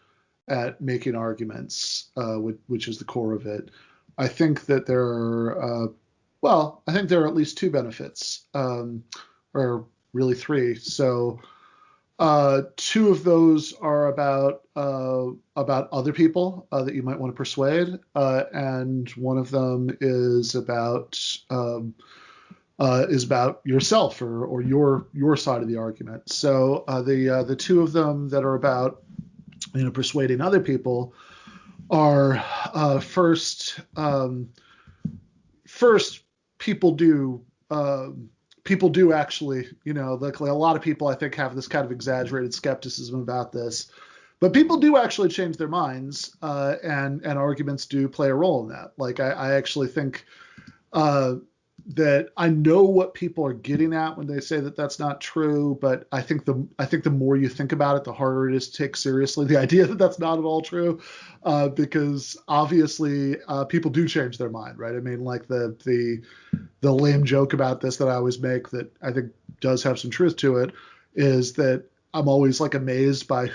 at making arguments, which is the core of it, I think that there are I think there are at least two benefits, or really three. So two of those are about other people that you might want to persuade, and one of them is about yourself or your side of the argument. So the two of them that are about persuading other people are first people do actually, like a lot of people I think have this kind of exaggerated skepticism about this, but people do actually change their minds, and arguments do play a role in that. Like I actually think that I know what people are getting at when they say that that's not true, but I think the more you think about it, the harder it is to take seriously the idea that that's not at all true, because obviously people do change their mind, right? I mean, like the lame joke about this that I always make that I think does have some truth to it is that I'm always like amazed by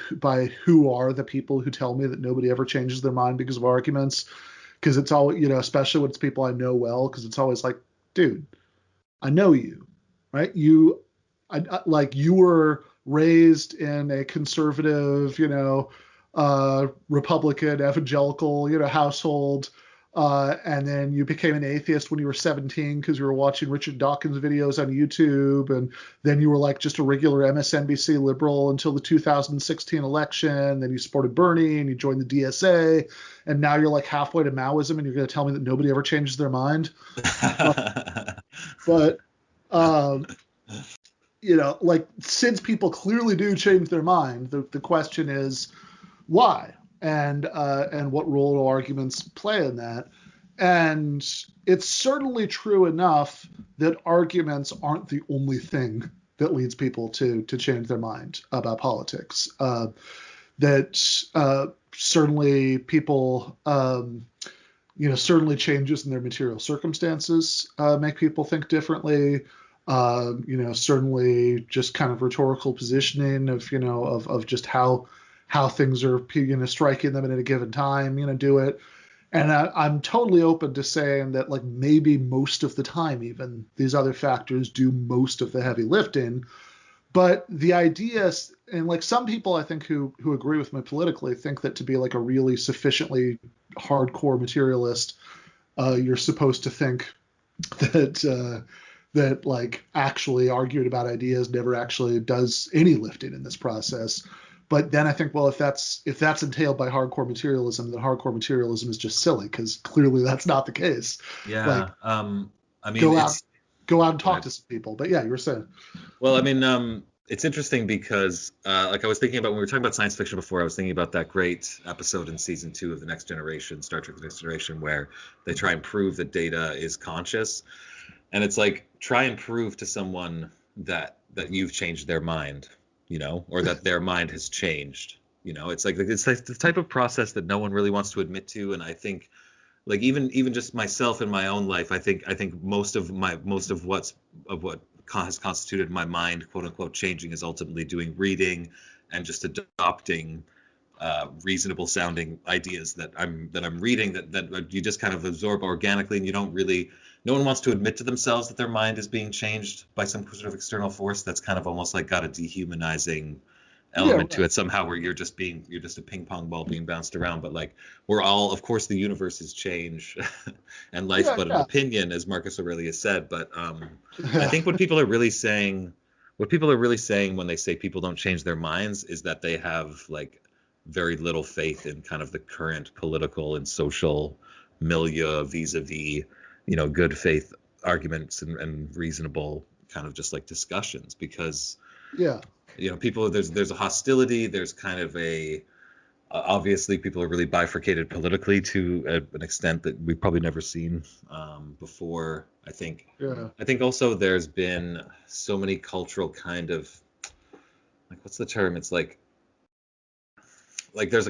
who are the people who tell me that nobody ever changes their mind because of arguments, because it's all, especially when it's people I know well, because it's always like, dude, I know you, right? You were raised in a conservative, Republican evangelical, household, and then you became an atheist when you were 17 because you were watching Richard Dawkins videos on YouTube, and then you were like just a regular MSNBC liberal until the 2016 election. Then you supported Bernie and you joined the DSA, and now you're like halfway to Maoism, and you're going to tell me that nobody ever changes their mind. But like, since people clearly do change their mind, the question is why, and what role do arguments play in that? And it's certainly true enough that arguments aren't the only thing that leads people to change their mind about politics. That certainly people, certainly changes in their material circumstances make people think differently. Certainly just kind of rhetorical positioning of just how things are, striking them at a given time, do it. And I'm totally open to saying that, like, maybe most of the time, even these other factors do most of the heavy lifting. But the idea, and like some people I think who agree with me politically think that to be like a really sufficiently hardcore materialist, you're supposed to think that like actually arguing about ideas never actually does any lifting in this process. But then I think, well, if that's entailed by hardcore materialism, then hardcore materialism is just silly, because clearly that's not the case. Yeah. Like, I mean, go out and talk to some people. But yeah, you were saying. Well, I mean, it's interesting because, like I was thinking about when we were talking about science fiction before, I was thinking about that great episode in season 2 of The Next Generation, Star Trek: The Next Generation, where they try and prove that Data is conscious. And it's like, try and prove to someone that you've changed their mind, or that their mind has changed. It's like the type of process that no one really wants to admit to. And I think, like, even just myself in my own life, I think most of what has constituted my mind, quote unquote, changing is ultimately doing reading and just adopting reasonable sounding ideas that I'm reading that you just kind of absorb organically, and you don't really. No one wants to admit to themselves that their mind is being changed by some sort of external force. That's kind of almost like got a dehumanizing Yeah, element to right. it somehow, where you're just a ping pong ball being bounced around. But like, we're all, of course, the universes change and life Yeah, but an yeah. opinion, as Marcus Aurelius said. But I Yeah. think what people are really saying when they say people don't change their minds is that they have like very little faith in kind of the current political and social milieu vis-a-vis, good faith arguments and reasonable kind of just like discussions, because Yeah. people, there's a hostility, there's kind of a obviously people are really bifurcated politically to an extent that we've probably never seen before. Yeah. I think also there's been so many cultural kind of, like, what's the term? It's like there's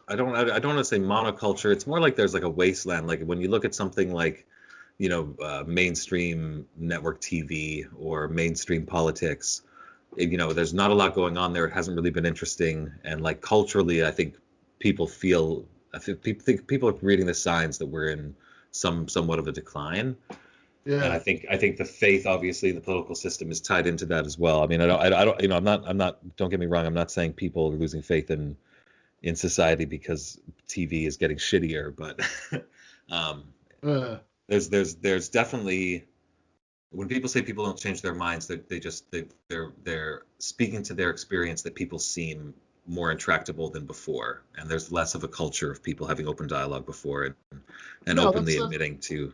I don't want to say monoculture. It's more like there's like a wasteland. Like when you look at something like mainstream network TV or mainstream politics, there's not a lot going on there. It hasn't really been interesting, and like culturally, I think people are reading the signs that we're in somewhat of a decline. And I Yeah. think I think the faith, obviously, in the political system is tied into that as well. I mean, I don't, I'm not. Don't get me wrong. I'm not saying people are losing faith in society because TV is getting shittier, but um, Yeah. there's definitely, when people say people don't change their minds, they're speaking to their experience, that people seem more intractable than before, and there's less of a culture of people having open dialogue before, and No, openly that's admitting to.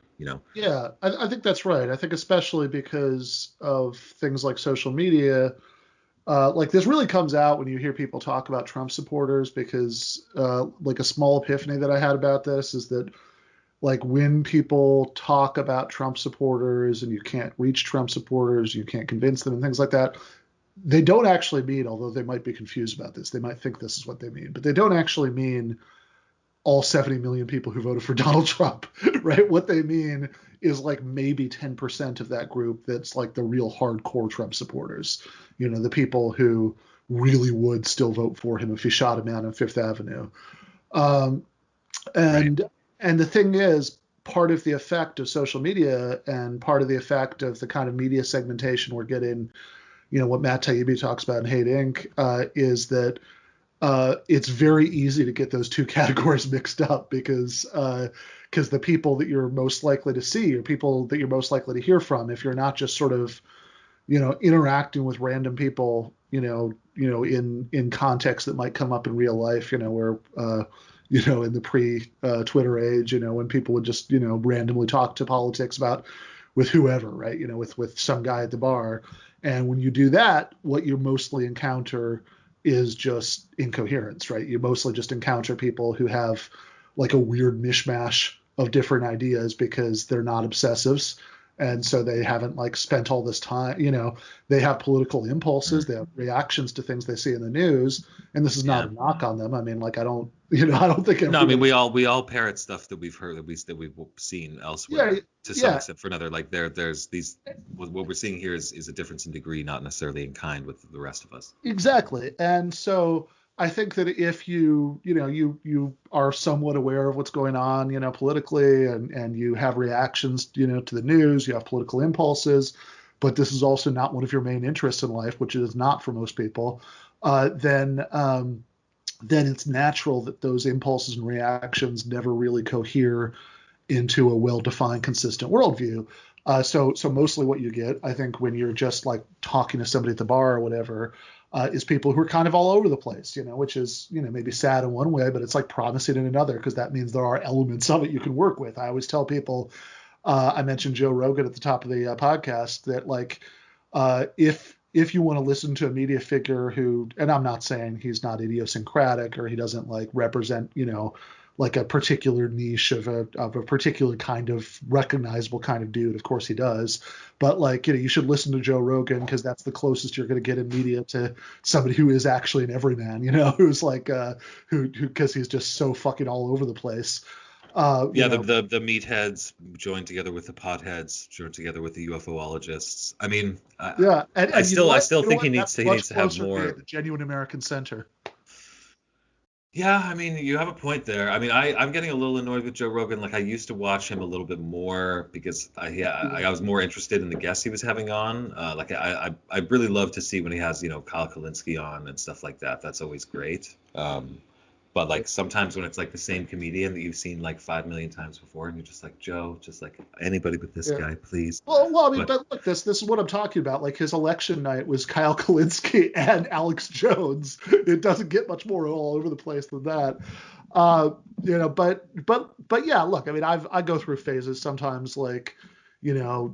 yeah. I think that's right. I think especially because of things like social media. Like this really comes out when you hear people talk about Trump supporters, because like a small epiphany that I had about this is that like when people talk about Trump supporters and you can't reach Trump supporters, you can't convince them and things like that, they don't actually mean, although they might be confused about this, they might think this is what they mean, but they don't actually mean all 70 million people who voted for Donald Trump, right? What they mean is like maybe 10% of that group that's like the real hardcore Trump supporters, the people who really would still vote for him if he shot a man on Fifth Avenue. Um, Right. and and the thing is, part of the effect of social media and part of the effect of the kind of media segmentation we're getting, what Matt Taibbi talks about in Hate Inc., is that it's very easy to get those two categories mixed up, because the people that you're most likely to see are people that you're most likely to hear from. If you're not just sort of interacting with random people, in context that might come up in real life, where in the pre-Twitter age, when people would just randomly talk to politics about with whoever, right? With some guy at the bar. And when you do that, what you mostly encounter is just incoherence, right? You mostly just encounter people who have like a weird mishmash of different ideas because they're not obsessives. And so they haven't like spent all this time, they have political impulses, Mm. they have reactions to things they see in the news. And this is not Yeah. a knock on them. I mean, like, I don't think No, I mean, everybody, we all parrot stuff that we've heard, that we've seen yeah, elsewhere to some yeah, extent for another. Like there's these, what we're seeing here is a difference in degree, not necessarily in kind with the rest of us. exactly. And so I think that if you are somewhat aware of what's going on, politically, and you have reactions, to the news, you have political impulses, but this is also not one of your main interests in life, which it is not for most people, then it's natural that those impulses and reactions never really cohere into a well-defined, consistent worldview. So mostly what you get, I think, when you're just like talking to somebody at the bar or whatever, is people who are kind of all over the place, which is, maybe sad in one way, but it's like promising in another, because that means there are elements of it you can work with. I always tell people, I mentioned Joe Rogan at the top of the podcast, that like, if you want to listen to a media figure who, and I'm not saying he's not idiosyncratic or he doesn't like represent, like a particular niche of a particular kind of recognizable kind of dude. Of course he does, but like, you should listen to Joe Rogan, because that's the closest you're going to get in media to somebody who is actually an everyman, who's like who because he's just so fucking all over the place. You Yeah, the know, the meatheads joined together with the potheads, joined together with the UFOologists. I mean, yeah, and I still you know think what? he needs That's to he much needs to have closer to being more. the genuine American center. Yeah, I mean, you have a point there. I mean, I'm getting a little annoyed with Joe Rogan. Like, I used to watch him a little bit more because I was more interested in the guests he was having on. Like, I really love to see when he has, Kyle Kalinske on and stuff like that. That's always great. But like sometimes when it's like the same comedian that you've seen like 5 million times before, and you're just like, Joe, just like anybody but this Yeah. guy, please. Well, I mean, But but look, this is what I'm talking about. Like his election night was Kyle Kalinske and Alex Jones. It doesn't get much more all over the place than that. But yeah, look, I mean, I go through phases sometimes. Like,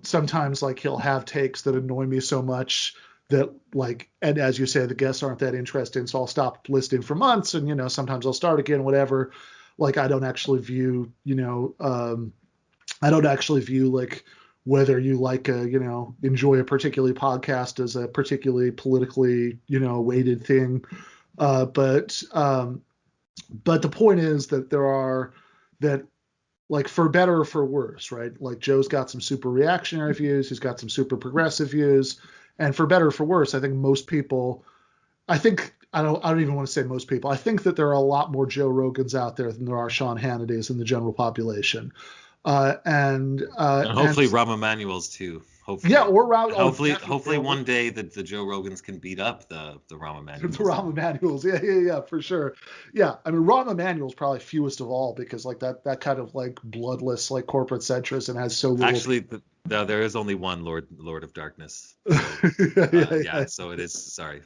sometimes like he'll have takes that annoy me so much that like, and as you say, the guests aren't that interesting, so I'll stop listening for months, and sometimes I'll start again, whatever. Like, I don't actually view like whether you like enjoy a particularly podcast as a particularly politically weighted thing. But the point is that there are that like for better or for worse, right? Like Joe's got some super reactionary views, he's got some super progressive views, and for better or for worse, I think most people, I don't even want to say most people. I think that there are a lot more Joe Rogans out there than there are Sean Hannitys in the general population. and And hopefully Rahm Emanuel's too. yeah, Hopefully. or around. And Oh, definitely. hopefully one day the Joe Rogans can beat up the Rahm The Emanuels. Rahm Emanuels. Yeah, for sure. Yeah, I mean, Rahm Emanuel's probably fewest of all because like that kind of like bloodless like corporate centrist and has so little. Actually, no, there is only one Lord of Darkness. So, Yeah, yeah. So it is. Sorry,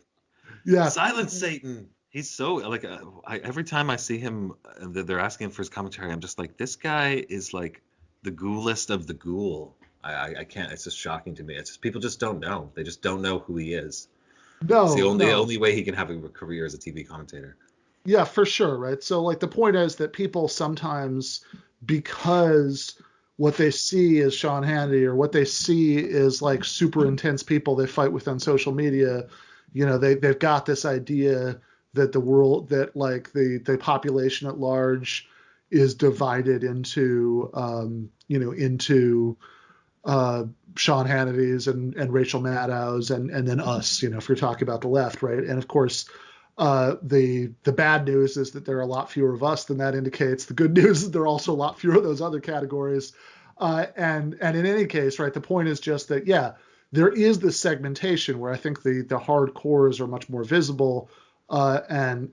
yeah. Silence Satan. He's so like every time I see him, they're asking him for his commentary. I'm just like, this guy is like the ghoulest of the ghoul. I can't. It's just shocking to me. It's just people just don't know. They just don't know who he is. It's the No, only no. only way he can have a career as a TV commentator. Yeah, for sure, right? So like the point is that people sometimes, because what they see is Sean Hannity or what they see is like super intense people they fight with on social media, they've got this idea that the world that like the population at large is divided into Sean Hannity's and Rachel Maddow's and then us, if you're talking about the left, right? And of course, the bad news is that there are a lot fewer of us than that indicates. The good news is there are also a lot fewer of those other categories. And in any case, right, the point is just that yeah, there is this segmentation where I think the hardcores are much more visible. And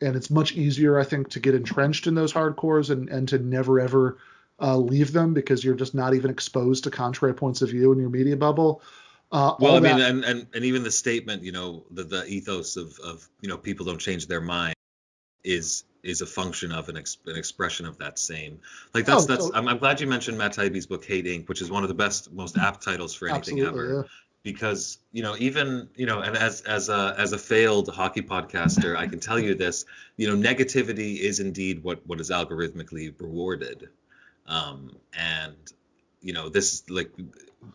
it's much easier, I think, to get entrenched in those hardcores and to never ever leave them because you're just not even exposed to contrary points of view in your media bubble. Well, All I mean, that. and even the statement, the ethos of people don't change their mind is a function of an expression of that same. Like Oh, that's so I'm glad you mentioned Matt Taibbi's book Hate Inc., which is one of the best, most apt titles for anything absolutely, ever. yeah. Because even and as a failed hockey podcaster, I can tell you this: negativity is indeed what is algorithmically rewarded, and this like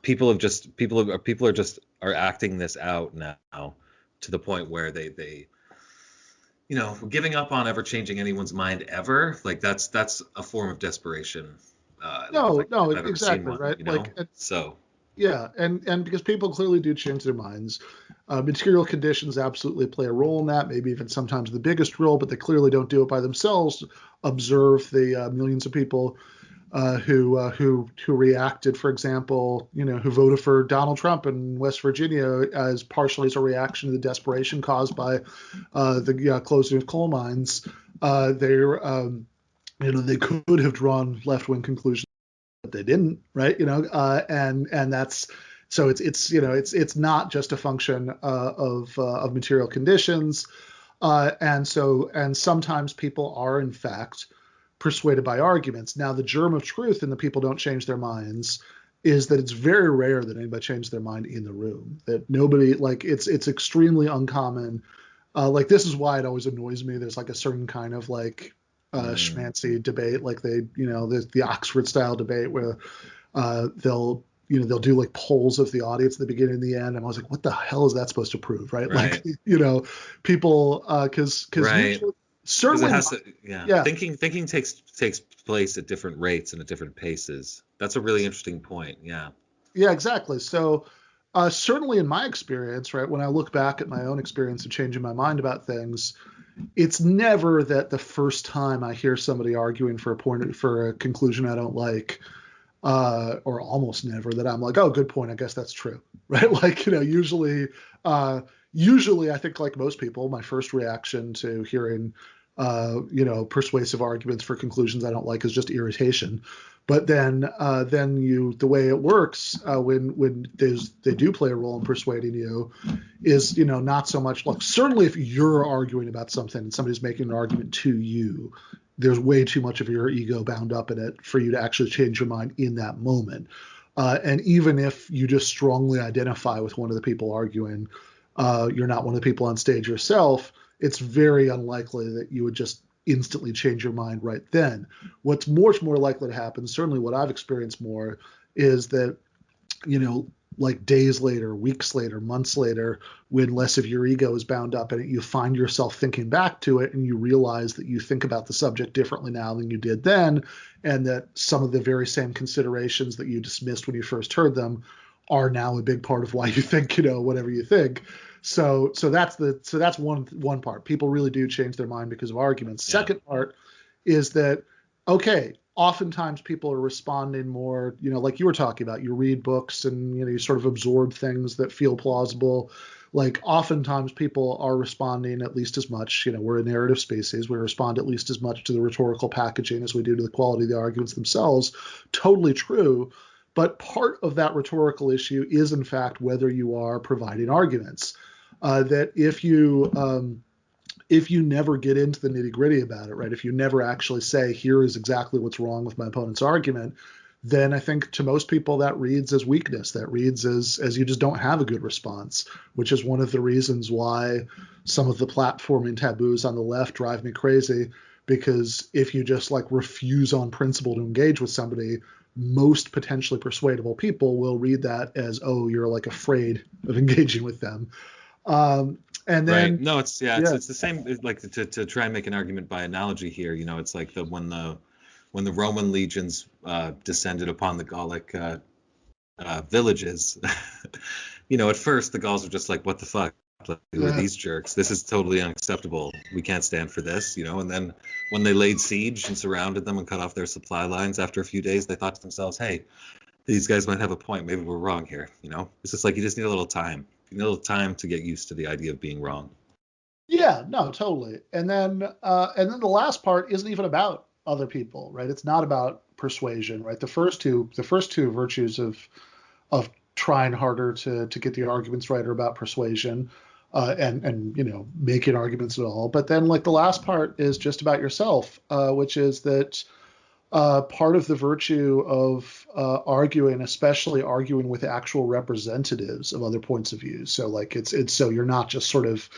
people are just are acting this out now to the point where they giving up on ever changing anyone's mind ever, like that's a form of desperation. Like No, no, if I've ever seen exactly, one, right? Like, So yeah, and because people clearly do change their minds, material conditions absolutely play a role in that. Maybe even sometimes the biggest role, but they clearly don't do it by themselves. Observe the millions of people who reacted, for example, who voted for Donald Trump in West Virginia as partially as a reaction to the desperation caused by the closing of coal mines. They could have drawn left-wing conclusions, but they didn't, right? And that's so it's not just a function of material conditions, and sometimes people are in fact persuaded by arguments. Now, the germ of truth in the people don't change their minds is that it's very rare that anybody changes their mind in the room. That nobody like it's extremely uncommon. Like this is why it always annoys me. There's like a certain kind of like mm, schmancy debate, like the Oxford style debate where they'll do like polls of the audience at the beginning and the end. And I was like, what the hell is that supposed to prove, right? Like right, people because right, usually because it certainly has to, yeah, yeah. thinking takes place at different rates and at different paces. That's a really interesting point. Yeah. Yeah, exactly. So, certainly in my experience, right, when I look back at my own experience of changing my mind about things, it's never that the first time I hear somebody arguing for a conclusion I don't like, or almost never, that I'm like, oh, good point. I guess that's true, right? Like, usually I think, like most people, my first reaction to hearing, persuasive arguments for conclusions I don't like is just irritation. But then the way it works, when they do play a role in persuading you, is, not so much like, certainly if you're arguing about something and somebody's making an argument to you, there's way too much of your ego bound up in it for you to actually change your mind in that moment. And even if you just strongly identify with one of the people arguing, you're not one of the people on stage yourself, it's very unlikely that you would just instantly change your mind right then. What's much more likely to happen, certainly what I've experienced more, is that, like days later, weeks later, months later, when less of your ego is bound up in it, you find yourself thinking back to it and you realize that you think about the subject differently now than you did then, and that some of the very same considerations that you dismissed when you first heard them are now a big part of why you think, whatever you think. So that's one part. People really do change their mind because of arguments. Yeah. Second part is that, okay, oftentimes people are responding more, like you were talking about, you read books and, you sort of absorb things that feel plausible. Like oftentimes people are responding at least as much, we're a narrative species. We respond at least as much to the rhetorical packaging as we do to the quality of the arguments themselves. Totally true. But part of that rhetorical issue is, in fact, whether you are providing arguments. That if you never get into the nitty gritty about it, right? If you never actually say, here is exactly what's wrong with my opponent's argument, then I think to most people that reads as weakness. That reads as you just don't have a good response, which is one of the reasons why some of the platforming taboos on the left drive me crazy. Because if you just like refuse on principle to engage with somebody, most potentially persuadable people will read that as, oh, you're like afraid of engaging with them. And then, right. No, it's the same. Like to try and make an argument by analogy here, it's like when the Roman legions descended upon the Gallic villages. At first the Gauls were just like, what the fuck? Like, who are these jerks? This is totally unacceptable. We can't stand for this, And then when they laid siege and surrounded them and cut off their supply lines, after a few days, they thought to themselves, hey, these guys might have a point. Maybe we're wrong here. It's just like you just need a little time. You need a little time to get used to the idea of being wrong. Yeah, no, totally. And then the last part isn't even about other people, right? It's not about persuasion, right? The first two virtues of trying harder to get the arguments right are about persuasion, and making arguments at all. But then like the last part is just about yourself, which is that part of the virtue of arguing, especially arguing with actual representatives of other points of view. So like it's so you're not just sort of,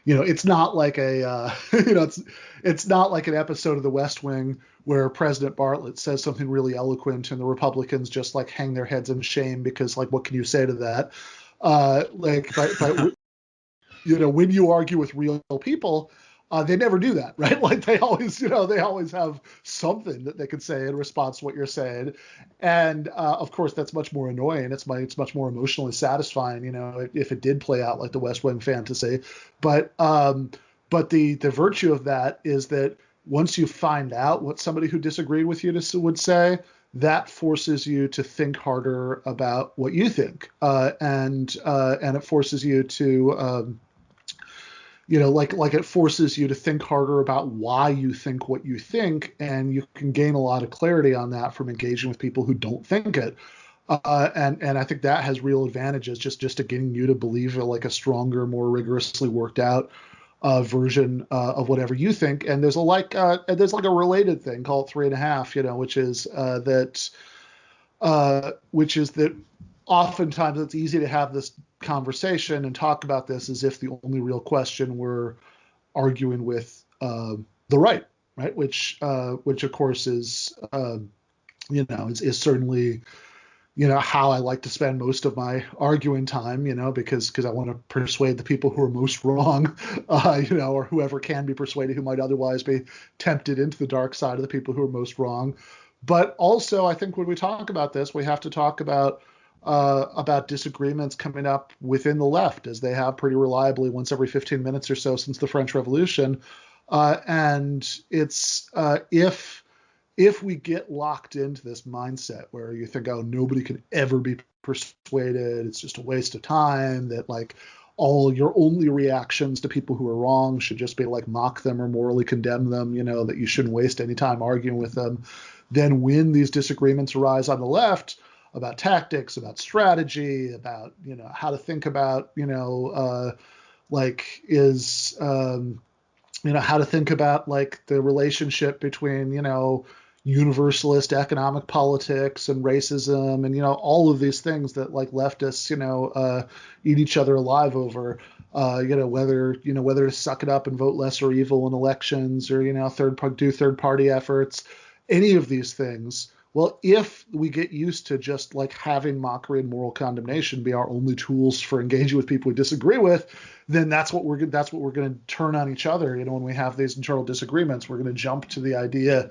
it's not like it's not like an episode of The West Wing where President Bartlett says something really eloquent and the Republicans just like hang their heads in shame because like, what can you say to that? When you argue with real people, they never do that, right? Like they always have something that they can say in response to what you're saying, and of course that's much more annoying. It's much more emotionally satisfying, if it did play out like the West Wing fantasy. But the virtue of that is that once you find out what somebody who disagreed with you would say, that forces you to think harder about what you think, and it forces you to like it forces you to think harder about why you think what you think, and you can gain a lot of clarity on that from engaging with people who don't think it. And I think that has real advantages just to getting you to believe like a stronger, more rigorously worked out version of whatever you think. And there's a related thing called 3.5, which is that oftentimes it's easy to have this conversation and talk about this as if the only real question we're arguing with the right, which of course is is certainly how I like to spend most of my arguing time, because I want to persuade the people who are most wrong, or whoever can be persuaded who might otherwise be tempted into the dark side of the people who are most wrong. But also, I think when we talk about this, we have to talk about about disagreements coming up within the left, as they have pretty reliably once every 15 minutes or so since the French Revolution. And it's if we get locked into this mindset where you think, oh, nobody can ever be persuaded, it's just a waste of time, that like all your only reactions to people who are wrong should just be like mock them or morally condemn them, that you shouldn't waste any time arguing with them, then when these disagreements arise on the left about tactics, about strategy, about, how to think about, like is, how to think about like the relationship between, universalist economic politics and racism and, all of these things that like leftists, eat each other alive over, whether to suck it up and vote lesser evil in elections or, do third party efforts, any of these things. Well, if we get used to just like having mockery and moral condemnation be our only tools for engaging with people we disagree with, then that's what we're going to turn on each other. When we have these internal disagreements, we're going to jump to the idea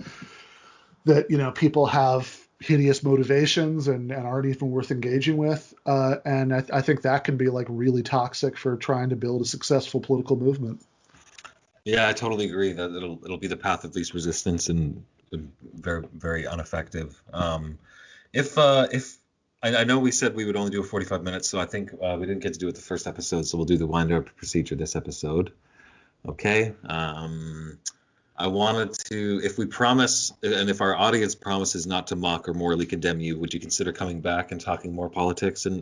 that people have hideous motivations and aren't even worth engaging with, and I think that can be like really toxic for trying to build a successful political movement. Yeah, I totally agree that it'll be the path of least resistance and very very ineffective. If I know we said we would only do a 45 minutes, so I think we didn't get to do it the first episode, so we'll do the wind-up procedure this episode. Okay. I wanted to, if we promise, and if our audience promises not to mock or morally condemn you, would you consider coming back and talking more politics and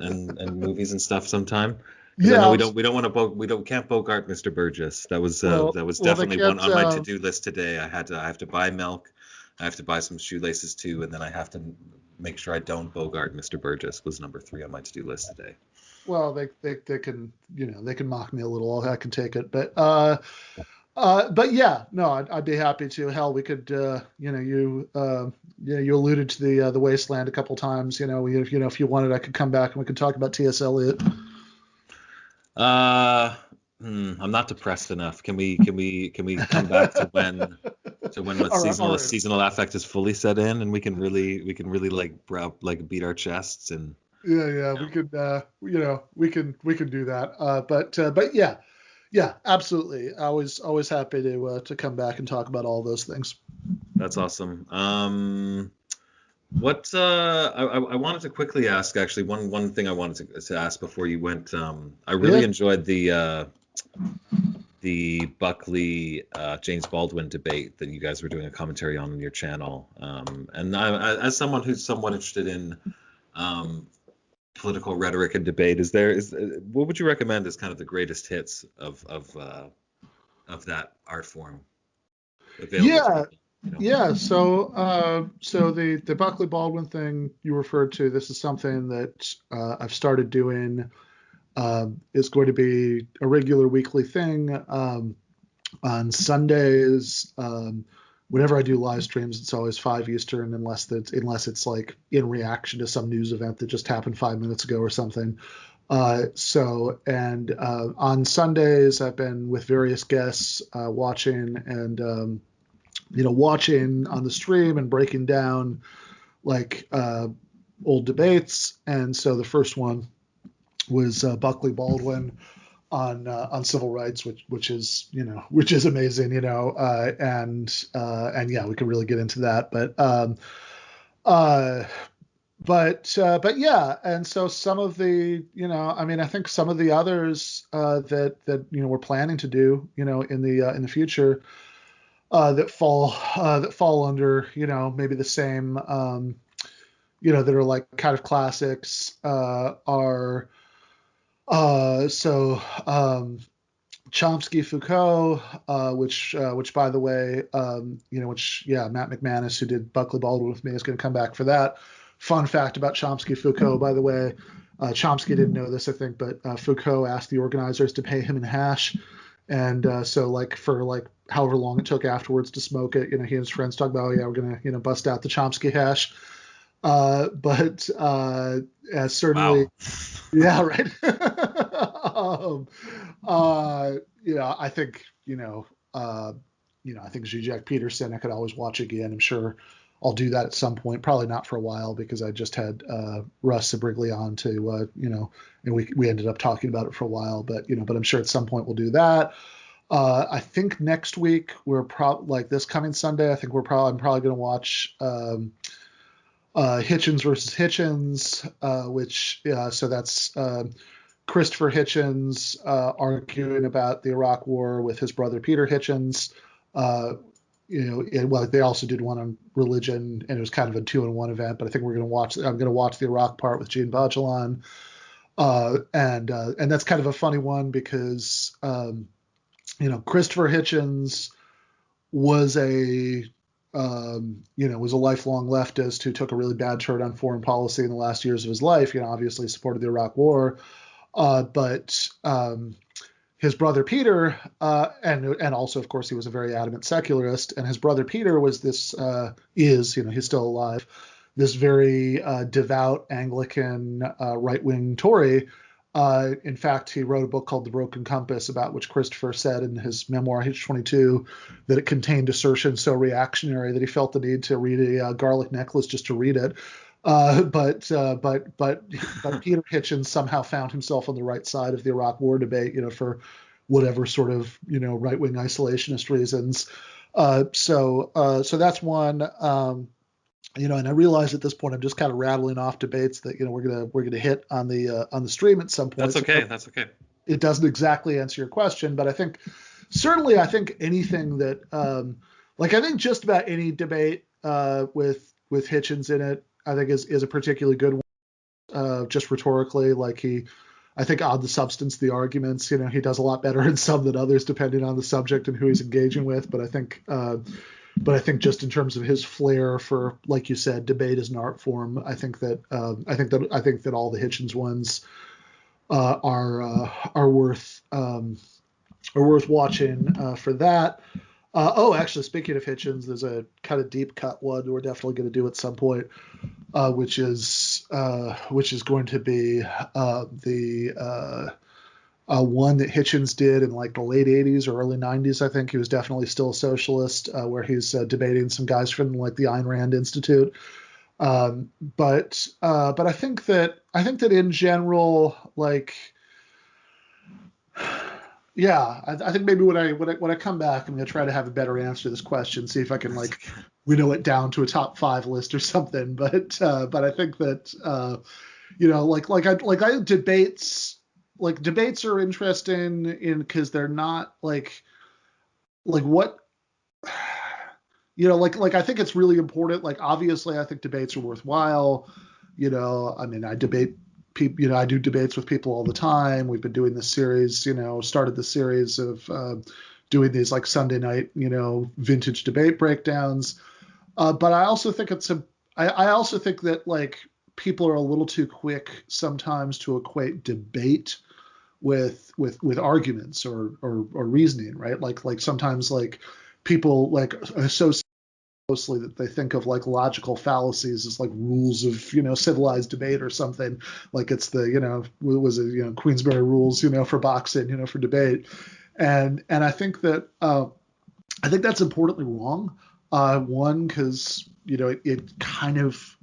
movies and stuff sometime? Because I know can't bogart Mr. Burgess. That was definitely one on my to-do list today. I have to buy milk, I have to buy some shoelaces too, and then I have to make sure I don't bogart Mr. Burgess was number 3 on my to-do list today. Well, they can they can mock me a little. I can take it, but yeah, no, I'd be happy to. Hell, we could, you alluded to the Wasteland a couple times. If you wanted, I could come back and we could talk about T.S. Eliot. I'm not depressed enough. Can we come back to when seasonal affect is fully set in, and we can really like beat our chests and. Yeah, we could, we can do that. But yeah. Yeah, absolutely. Always happy to come back and talk about all those things. That's awesome. What I wanted to quickly ask, actually, one thing I wanted to ask before you went. I really enjoyed the Buckley James Baldwin debate that you guys were doing a commentary on your channel. And as someone who's somewhat interested in political rhetoric and debate, what would you recommend as kind of the greatest hits of that art form available to people, Yeah, so the Buckley Baldwin thing you referred to, this is something that I've started doing. Is going to be a regular weekly thing on Sundays. Whenever I do live streams, it's always 5 Eastern, unless it's like in reaction to some news event that just happened 5 minutes ago or something. On Sundays, I've been with various guests watching on the stream and breaking down like old debates. And so the first one was Buckley Baldwin on civil rights, which is amazing, and yeah, we could really get into that, but yeah, and so some of the, I think some of the others that we're planning to do, in the future, that fall under, maybe the same, that are like kind of classics, are. Chomsky Foucault, which by the way, Matt McManus, who did Buckley Baldwin with me, is going to come back for that. Fun fact about Chomsky Foucault, by the way, Chomsky didn't know this, I think, but Foucault asked the organizers to pay him in hash, and so like for like however long it took afterwards to smoke it, he and his friends talk about, oh yeah, we're gonna bust out the Chomsky hash. Certainly, wow. Yeah, right. I think, I think Zizek Peterson, I could always watch again. I'm sure I'll do that at some point. Probably not for a while because I just had Russ Sabrigli on to and we ended up talking about it for a while. But but I'm sure at some point we'll do that. I think next week like this coming Sunday. I think I'm probably going to watch Hitchens versus Hitchens, which so that's Christopher Hitchens arguing about the Iraq War with his brother Peter Hitchens. Well, they also did one on religion, and it was kind of a 2-in-1 event. But I think I'm going to watch the Iraq part with Gene Bajalan, and that's kind of a funny one because Christopher Hitchens was was a lifelong leftist who took a really bad turn on foreign policy in the last years of his life. Obviously supported the Iraq War, but his brother Peter, and also of course he was a very adamant secularist, and his brother Peter was he's still alive, this very devout Anglican right-wing Tory. In fact, he wrote a book called The Broken Compass, about which Christopher said in his memoir H22 that it contained assertions so reactionary that he felt the need to read a garlic necklace just to read it. But Peter Hitchens somehow found himself on the right side of the Iraq War debate, for whatever sort of right-wing isolationist reasons. So that's one. And I realize at this point I'm just kind of rattling off debates that we're gonna hit on the stream at some point. That's okay. That's okay. It doesn't exactly answer your question, but I think anything that I think just about any debate with Hitchens in it, I think is a particularly good one. Just rhetorically, I think on the substance, the arguments, he does a lot better in some than others depending on the subject and who he's engaging with. But I think just in terms of his flair for, like you said, debate as an art form, I think that all the Hitchens ones are worth watching for that. Actually, speaking of Hitchens, there's a kind of deep cut one we're definitely going to do at some point, which is going to be the one that Hitchens did in like the late 80s or early 90s. I think he was definitely still a socialist, where he's debating some guys from like the Ayn Rand Institute. But I think that in general, I think maybe when I come back, I'm going to try to have a better answer to this question, see if I can winnow it down to a top 5 list or something. But I think that I debates are interesting because they're not what I think it's really important. Obviously I think debates are worthwhile. I mean, I debate people, I do debates with people all the time. We've been doing this series, started the series of doing these Sunday night, vintage debate breakdowns. But I also think I also think that people are a little too quick sometimes to equate debate with arguments or reasoning, right? Sometimes people associate closely that they think of logical fallacies as rules of civilized debate or something. It's the was it Queensberry rules for boxing for debate, and I think that I think that's importantly wrong. One, because it kind of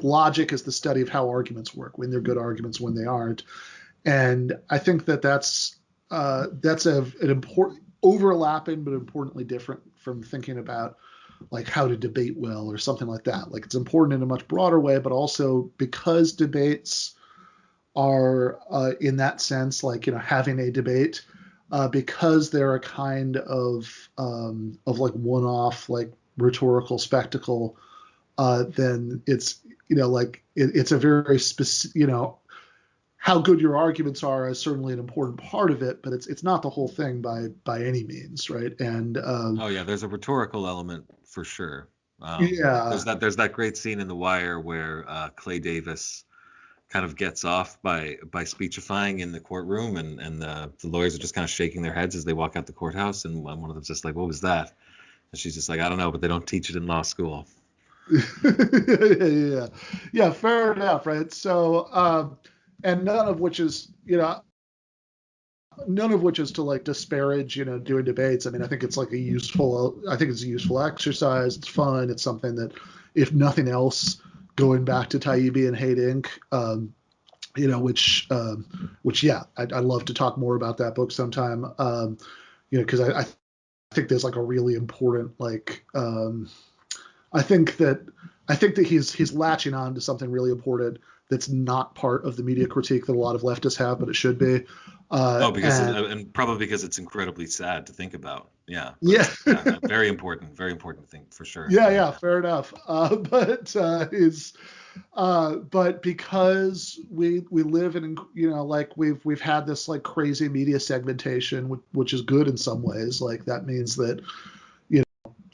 logic is the study of how arguments work, when they're good arguments, when they aren't, and I think that that's an important overlapping but importantly different from thinking about how to debate well or something like that. It's important in a much broader way, but also because debates are in that sense having a debate, because they're a kind of one-off rhetorical spectacle, then it's it's a very specific, how good your arguments are is certainly an important part of it, but it's not the whole thing by any means, right? And there's a rhetorical element for sure. Yeah, there's that great scene in The Wire where Clay Davis kind of gets off by speechifying in the courtroom, and the lawyers are just kind of shaking their heads as they walk out the courthouse, and one of them's just like, "What was that?" And she's just like, "I don't know, but they don't teach it in law school." yeah, fair enough, right? So and none of which is none of which is to like disparage, doing debates. I mean, I think it's a useful exercise. It's fun. It's something that, if nothing else, going back to Taibbi and Hate Inc., which yeah, I'd love to talk more about that book sometime. Because I think there's like a really important I think that he's latching on to something really important that's not part of the media critique that a lot of leftists have, but it should be. And probably because it's incredibly sad to think about. Yeah. Yeah. Very important thing for sure. Yeah, fair enough. But because we live in, we've had this like crazy media segmentation, which is good in some ways. Like that means that,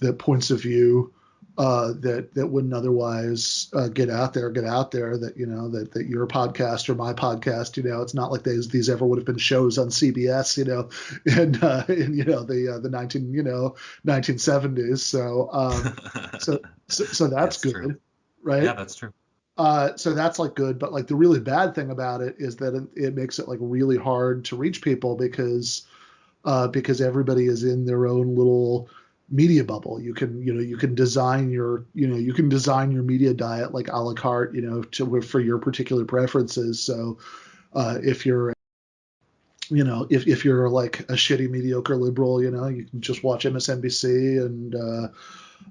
that points of view that wouldn't otherwise get out there. That that your podcast or my podcast, it's not like these ever would have been shows on CBS, in the 1970s. So that's good, true. right? Yeah, that's true. So that's like good, but like the really bad thing about it is that it makes it like really hard to reach people because everybody is in their own little media bubble. You can design your media diet like a la carte, for your particular preferences. So if you're if you're like a shitty mediocre liberal, you can just watch MSNBC, and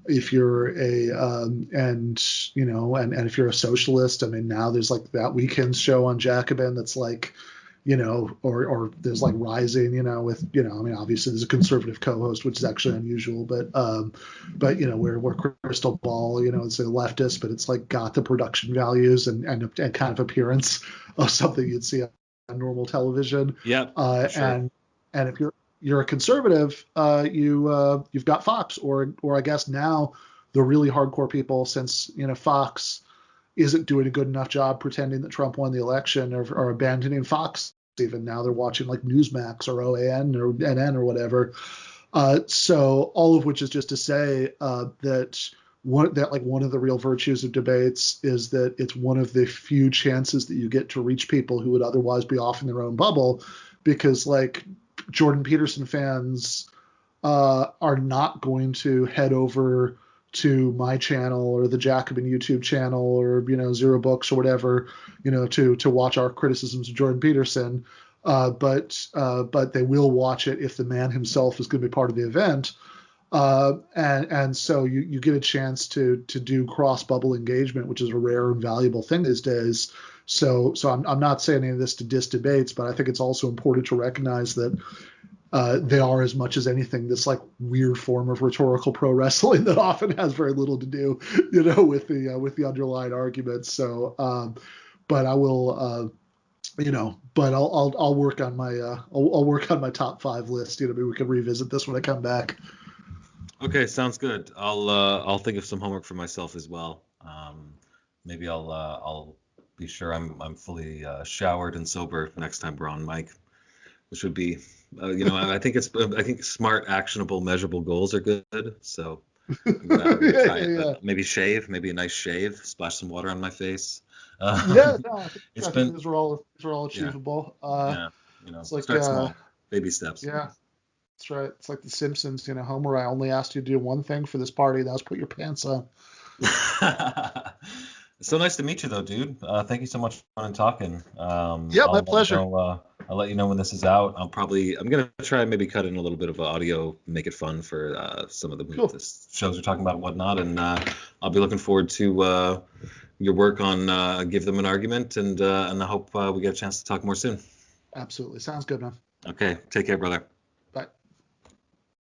if you're and if you're a socialist, I mean, now there's like that Weekend show on Jacobin that's like, or there's like Rising, with, I mean, obviously there's a conservative co-host, which is actually unusual, but where Crystal Ball, it's a leftist, but it's like got the production values and kind of appearance of something you'd see on normal television. Yeah. Sure. And if you're a conservative, you've got Fox, or I guess now the really hardcore people, since Fox isn't doing a good enough job pretending that Trump won the election, or abandoning Fox. Even now they're watching like Newsmax or OAN or NN or whatever. So all of which is just to say that one of the real virtues of debates is that it's one of the few chances that you get to reach people who would otherwise be off in their own bubble, because like Jordan Peterson fans are not going to head over to my channel or the Jacobin YouTube channel or Zero Books or whatever, to watch our criticisms of Jordan Peterson, but they will watch it if the man himself is going to be part of the event, and so you get a chance to do cross bubble engagement, which is a rare and valuable thing these days. So I'm not saying any of this to diss debates, but I think it's also important to recognize that they are, as much as anything, this like weird form of rhetorical pro wrestling that often has very little to do, with the underlying arguments. So, but I will, but I'll work on my I'll work on my top 5 list. Maybe we can revisit this when I come back. Okay, sounds good. I'll think of some homework for myself as well. Maybe I'll be sure I'm fully showered and sober next time we're on mic, which would be. I think smart, actionable, measurable goals are good. So I'm gonna try it. But maybe shave, maybe a nice shave, splash some water on my face. I think those are all achievable. It's like, start small, baby steps. Yeah, that's right. It's like The Simpsons. Homer, I only asked you to do one thing for this party. That was put your pants on. It's so nice to meet you, though, dude. Thank you so much for talking. My pleasure. I'll let you know when this is out. I'm gonna try and maybe cut in a little bit of audio, make it fun for some of the shows we're talking about and whatnot. And I'll be looking forward to your work on Give Them an Argument, and I hope we get a chance to talk more soon. Absolutely, sounds good, man. Okay, take care, brother.